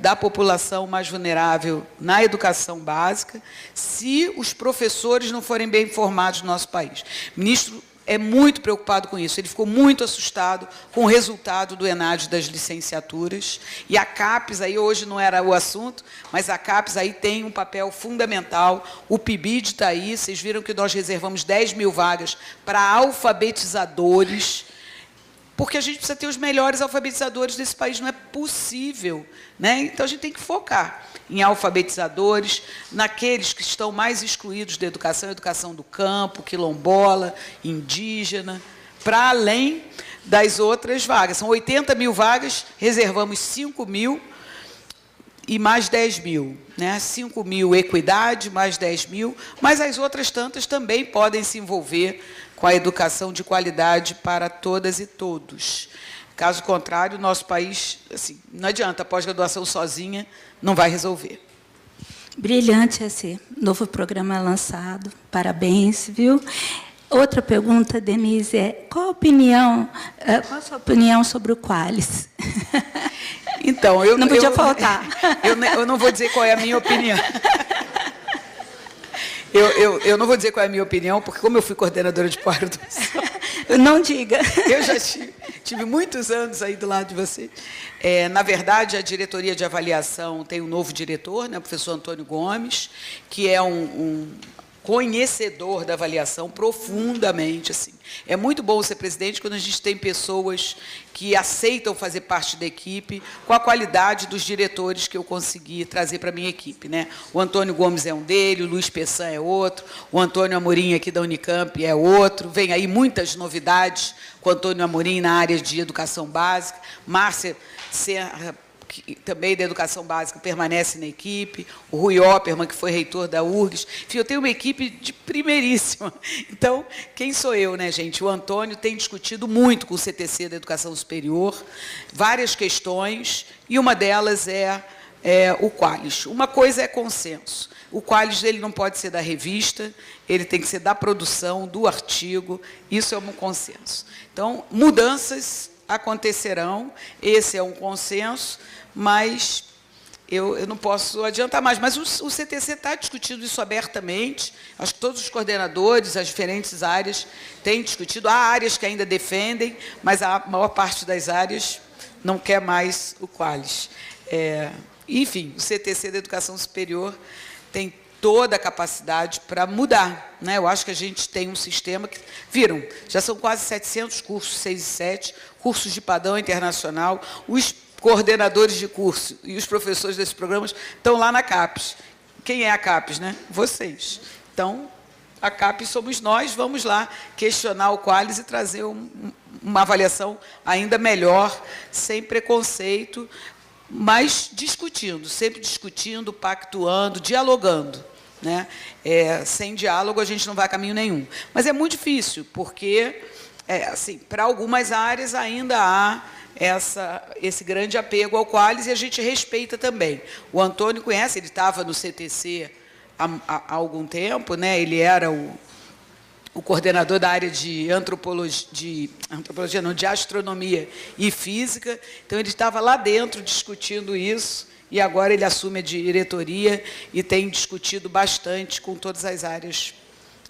da população mais vulnerável na educação básica, se os professores não forem bem formados no nosso país. O ministro é muito preocupado com isso. Ele ficou muito assustado com o resultado do ENAD das licenciaturas. E a CAPES, aí hoje não era o assunto, mas a CAPES aí tem um papel fundamental. O PIBID está aí, vocês viram que nós reservamos 10 mil vagas para alfabetizadores, porque a gente precisa ter os melhores alfabetizadores desse país, não é possível, né? Então, a gente tem que focar em alfabetizadores, naqueles que estão mais excluídos da educação, educação do campo, quilombola, indígena, para além das outras vagas. São 80 mil vagas, reservamos 5 mil e mais 10 mil. Né? 5 mil equidade, mais 10 mil, mas as outras tantas também podem se envolver com a educação de qualidade para todas e todos. Caso contrário, o nosso país, assim, não adianta, a pós-graduação sozinha não vai resolver. Brilhante esse novo programa lançado. Parabéns, viu? Outra pergunta, Denise, é qual a sua opinião sobre o Qualis? Então, não podia faltar. Eu não vou dizer qual é a minha opinião. Eu não vou dizer qual é a minha opinião, porque como eu fui coordenadora de pós-graduação... Não diga. Eu já tive muitos anos aí do lado de você. Na verdade, a diretoria de avaliação tem um novo diretor, né, o professor Antônio Gomes, que é um conhecedor da avaliação profundamente. Assim. É muito bom ser presidente quando a gente tem pessoas que aceitam fazer parte da equipe com a qualidade dos diretores que eu consegui trazer para a minha equipe. Né? O Antônio Gomes é um dele, o Luiz Pessan é outro, o Antônio Amorim, aqui da Unicamp, é outro. Vem aí muitas novidades com o Antônio Amorim na área de educação básica. Márcia Serra, que também da educação básica, permanece na equipe, o Rui Opperman, que foi reitor da URGS. Enfim, eu tenho uma equipe de primeiríssima. Então, quem sou eu, né, gente? O Antônio tem discutido muito com o CTC da Educação Superior, várias questões, e uma delas é o Qualis. Uma coisa é consenso. O Qualis ele não pode ser da revista, ele tem que ser da produção, do artigo, isso é um consenso. Então, mudanças acontecerão, esse é um consenso, mas eu não posso adiantar mais. Mas o CTC está discutindo isso abertamente, acho que todos os coordenadores, as diferentes áreas, têm discutido. Há áreas que ainda defendem, mas a maior parte das áreas não quer mais o Qualis. Enfim, o CTC da Educação Superior tem toda a capacidade para mudar. Né? Eu acho que a gente tem um sistema que... Viram, já são quase 700 cursos, 6 e 7, cursos de padrão internacional. Os coordenadores de curso e os professores desses programas estão lá na CAPES. Quem é a CAPES? Né? Vocês. Então, a CAPES somos nós, vamos lá questionar o Qualis e trazer uma avaliação ainda melhor, sem preconceito, mas discutindo, sempre discutindo, pactuando, dialogando. Né? Sem diálogo, a gente não vai a caminho nenhum. Mas é muito difícil, porque, assim, para algumas áreas ainda há esse grande apego ao Qualis e a gente respeita também. O Antônio conhece, ele estava no CTC há algum tempo, né? Ele era o coordenador da área de de astronomia e física, então ele estava lá dentro discutindo isso, e agora ele assume a diretoria e tem discutido bastante com todas as áreas.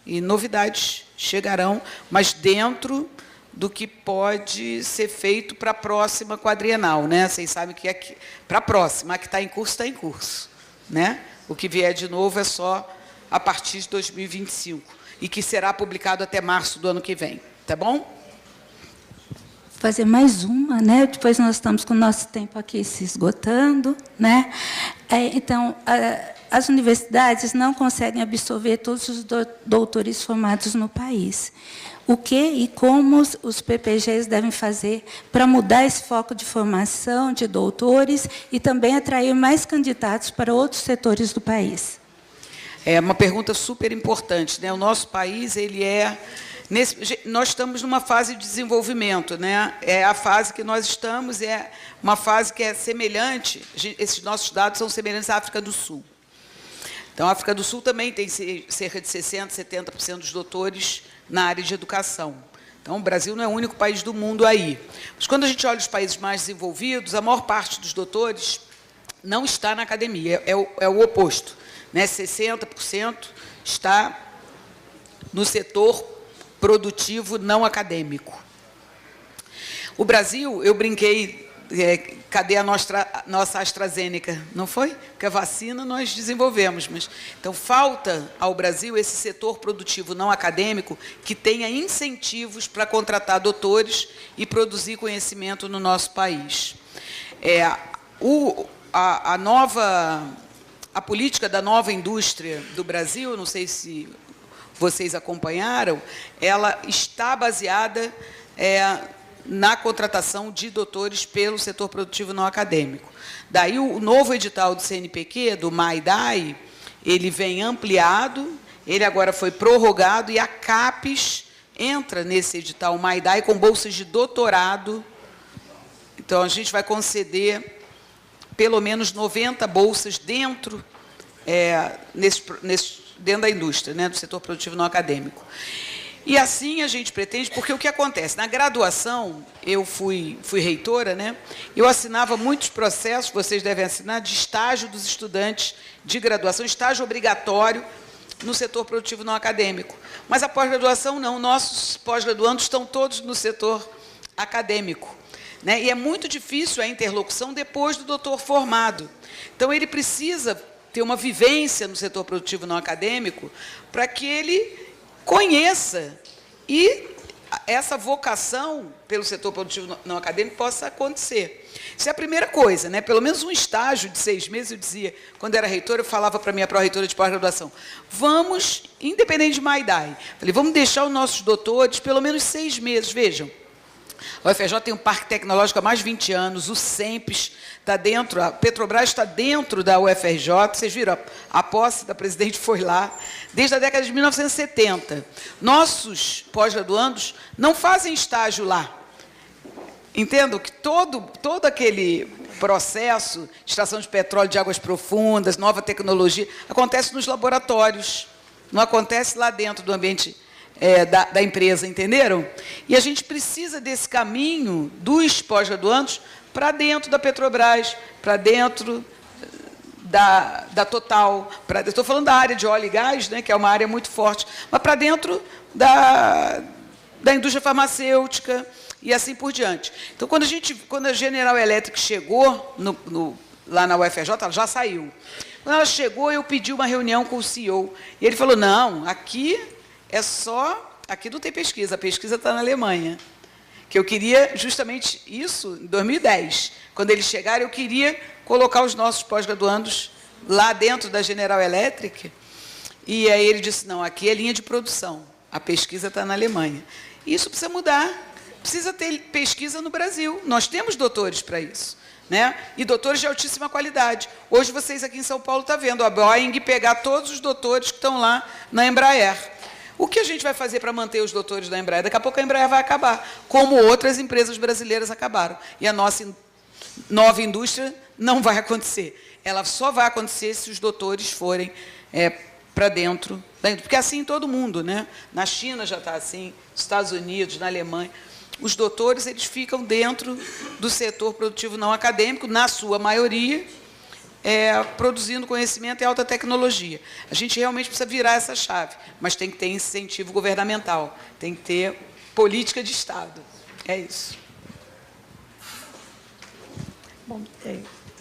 E novidades chegarão, mas dentro do que pode ser feito para a próxima quadrienal. Né? Vocês sabem que para a próxima, a que está em curso, está em curso. Né? O que vier de novo é só a partir de 2025. E que será publicado até março do ano que vem. Tá bom? Fazer mais uma, né? Depois nós estamos com o nosso tempo aqui se esgotando, né? Então, as universidades não conseguem absorver todos os doutores formados no país. O que e como os PPGs devem fazer para mudar esse foco de formação de doutores e também atrair mais candidatos para outros setores do país? É uma pergunta super importante. Né? O nosso país, nós estamos numa fase de desenvolvimento. Né? A fase que nós estamos é uma fase que é semelhante, esses nossos dados são semelhantes à África do Sul. Então, a África do Sul também tem cerca de 60%, 70% dos doutores na área de educação. Então, o Brasil não é o único país do mundo aí. Mas, quando a gente olha os países mais desenvolvidos, a maior parte dos doutores não está na academia, é o oposto. Né? 60% está no setor produtivo não acadêmico. O Brasil, eu brinquei, cadê a nossa AstraZeneca? Não foi? Porque a vacina nós desenvolvemos, mas então falta ao Brasil esse setor produtivo não acadêmico que tenha incentivos para contratar doutores e produzir conhecimento no nosso país. A política da nova indústria do Brasil, não sei se vocês acompanharam, ela está baseada na contratação de doutores pelo setor produtivo não acadêmico. Daí, o novo edital do CNPq, do MAIDAI, ele vem ampliado, ele agora foi prorrogado, e a CAPES entra nesse edital MAIDAI com bolsas de doutorado. Então, a gente vai conceder pelo menos 90 bolsas dentro, dentro da indústria, né, do setor produtivo não acadêmico. E assim a gente pretende, porque o que acontece? Na graduação, eu fui reitora, né? Eu assinava muitos processos, vocês devem assinar, de estágio dos estudantes de graduação, estágio obrigatório no setor produtivo não acadêmico. Mas a pós-graduação não, nossos pós-graduandos estão todos no setor acadêmico, né? E é muito difícil a interlocução depois do doutor formado. Então, ele precisa ter uma vivência no setor produtivo não acadêmico para que ele conheça e essa vocação pelo setor produtivo não acadêmico possa acontecer. Isso é a primeira coisa, né? Pelo menos um estágio de 6 meses, eu dizia, quando era reitora, eu falava para a minha pró-reitora de pós-graduação, vamos, independente de MAIDAI, falei, vamos deixar os nossos doutores pelo menos 6 meses, vejam. A UFRJ tem um parque tecnológico há mais de 20 anos, o SEMPES está dentro, a Petrobras está dentro da UFRJ, vocês viram, a posse da presidente foi lá, desde a década de 1970. Nossos pós-graduandos não fazem estágio lá. Entendo que todo aquele processo de extração de petróleo de águas profundas, nova tecnologia, acontece nos laboratórios, não acontece lá dentro do ambiente da empresa, entenderam? E a gente precisa desse caminho dos pós-graduandos para dentro da Petrobras, para dentro da Total, estou falando da área de óleo e gás, né, que é uma área muito forte, mas para dentro da indústria farmacêutica e assim por diante. Então, quando a General Electric chegou lá na UFRJ, ela já saiu. Quando ela chegou, eu pedi uma reunião com o CEO, e ele falou, não, aqui não tem pesquisa, a pesquisa está na Alemanha. Que eu queria justamente isso em 2010. Quando eles chegaram, eu queria colocar os nossos pós-graduandos lá dentro da General Electric. E aí ele disse, não, aqui é linha de produção, a pesquisa está na Alemanha. E isso precisa mudar, precisa ter pesquisa no Brasil. Nós temos doutores para isso, né? E doutores de altíssima qualidade. Hoje, vocês aqui em São Paulo estão vendo a Boeing pegar todos os doutores que estão lá na Embraer. O que a gente vai fazer para manter os doutores da Embraer? Daqui a pouco a Embraer vai acabar, como outras empresas brasileiras acabaram. E a nossa nova indústria não vai acontecer. Ela só vai acontecer se os doutores forem para dentro da indústria. Porque é assim em todo mundo, né? Na China já está assim, nos Estados Unidos, na Alemanha. Os doutores, eles ficam dentro do setor produtivo não acadêmico, na sua maioria, produzindo conhecimento e alta tecnologia. A gente realmente precisa virar essa chave, mas tem que ter incentivo governamental, tem que ter política de Estado. É isso. Bom,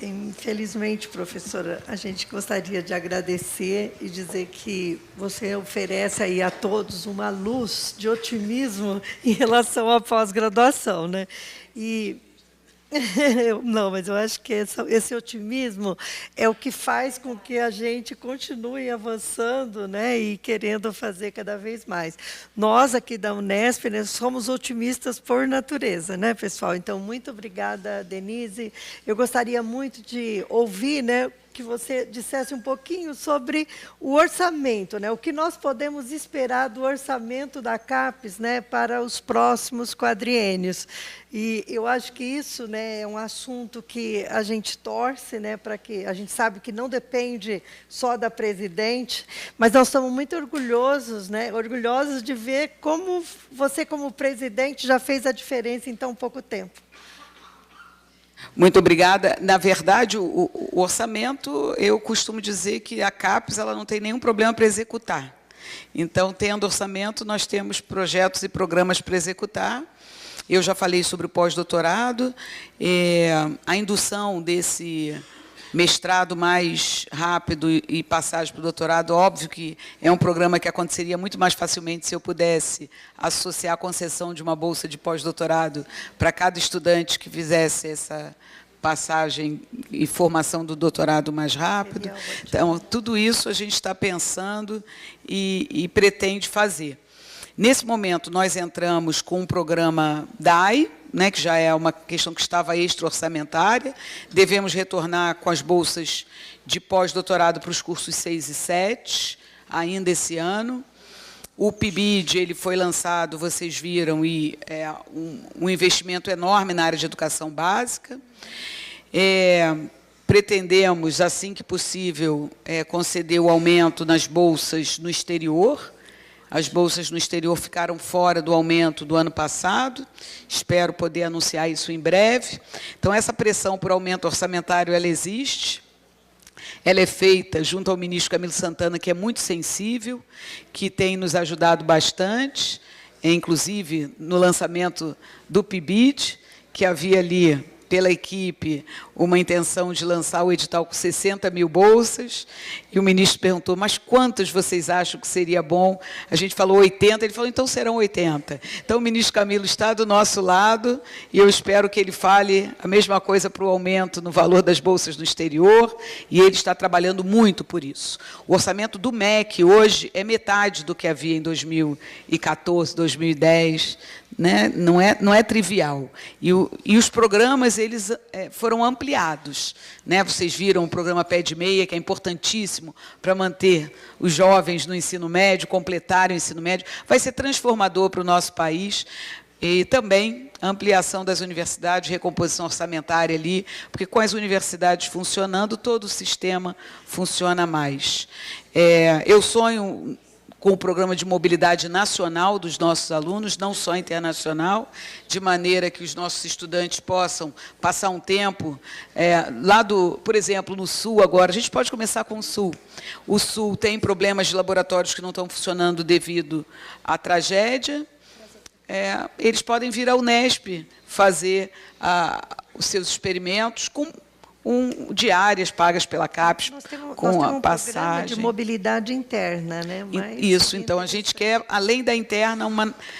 infelizmente, professora, a gente gostaria de agradecer e dizer que você oferece aí a todos uma luz de otimismo em relação à pós-graduação, né? Não, mas eu acho que esse otimismo é o que faz com que a gente continue avançando, né, e querendo fazer cada vez mais. Nós, aqui da Unesp, né, somos otimistas por natureza, né, pessoal? Então, muito obrigada, Denise. Eu gostaria muito de ouvir, né, que você dissesse um pouquinho sobre o orçamento, né? O que nós podemos esperar do orçamento da CAPES, né, para os próximos quadriênios. E eu acho que isso, né, é um assunto que a gente torce, né, para que a gente sabe que não depende só da presidente, mas nós estamos muito orgulhosos, né, orgulhosos de ver como você, como presidente, já fez a diferença em tão pouco tempo. Muito obrigada. Na verdade, o orçamento, eu costumo dizer que a CAPES ela não tem nenhum problema para executar. Então, tendo orçamento, nós temos projetos e programas para executar. Eu já falei sobre o pós-doutorado, a indução desse mestrado mais rápido e passagem para o doutorado, óbvio que é um programa que aconteceria muito mais facilmente se eu pudesse associar a concessão de uma bolsa de pós-doutorado para cada estudante que fizesse essa passagem e formação do doutorado mais rápido. Então, tudo isso a gente está pensando e pretende fazer. Nesse momento, nós entramos com um programa DAI, né, que já é uma questão que estava extra-orçamentária. Devemos retornar com as bolsas de pós-doutorado para os cursos 6 e 7, ainda esse ano. O PIBID ele foi lançado, vocês viram, e é um investimento enorme na área de educação básica. Pretendemos, assim que possível, conceder o aumento nas bolsas no exterior. As bolsas no exterior ficaram fora do aumento do ano passado. Espero poder anunciar isso em breve. Então, essa pressão por aumento orçamentário, ela existe. Ela é feita junto ao ministro Camilo Santana, que é muito sensível, que tem nos ajudado bastante, inclusive no lançamento do PIBID, que havia ali, pela equipe, uma intenção de lançar o edital com 60 mil bolsas, e o ministro perguntou, mas quantas vocês acham que seria bom? A gente falou 80, ele falou, então serão 80. Então, o ministro Camilo está do nosso lado, e eu espero que ele fale a mesma coisa para o aumento no valor das bolsas no exterior, e ele está trabalhando muito por isso. O orçamento do MEC, hoje, é metade do que havia em 2014, 2010, né? Não é trivial. E os programas eles foram ampliados. Né? Vocês viram o programa Pé de Meia, que é importantíssimo para manter os jovens no ensino médio, completarem o ensino médio. Vai ser transformador para o nosso país. E também a ampliação das universidades, recomposição orçamentária ali, porque com as universidades funcionando, todo o sistema funciona mais. Eu sonho com o programa de mobilidade nacional dos nossos alunos, não só internacional, de maneira que os nossos estudantes possam passar um tempo lá por exemplo, no Sul agora, a gente pode começar com o Sul. O Sul tem problemas de laboratórios que não estão funcionando devido à tragédia. Eles podem vir à Unesp fazer os seus experimentos com diárias pagas pela CAPES, com a passagem. Programa de mobilidade interna, né? Isso, então a gente quer, além da interna,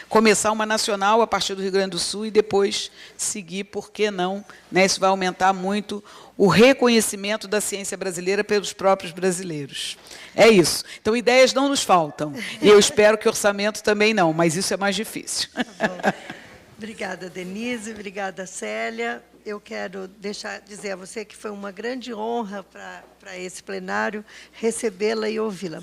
começar uma nacional a partir do Rio Grande do Sul e depois seguir, por que não? Né? Isso vai aumentar muito o reconhecimento da ciência brasileira pelos próprios brasileiros. É isso. Então, ideias não nos faltam. E eu espero que orçamento também não, mas isso é mais difícil. Obrigada, Denise. Obrigada, Célia. Eu quero dizer a você que foi uma grande honra para esse plenário recebê-la e ouvi-la.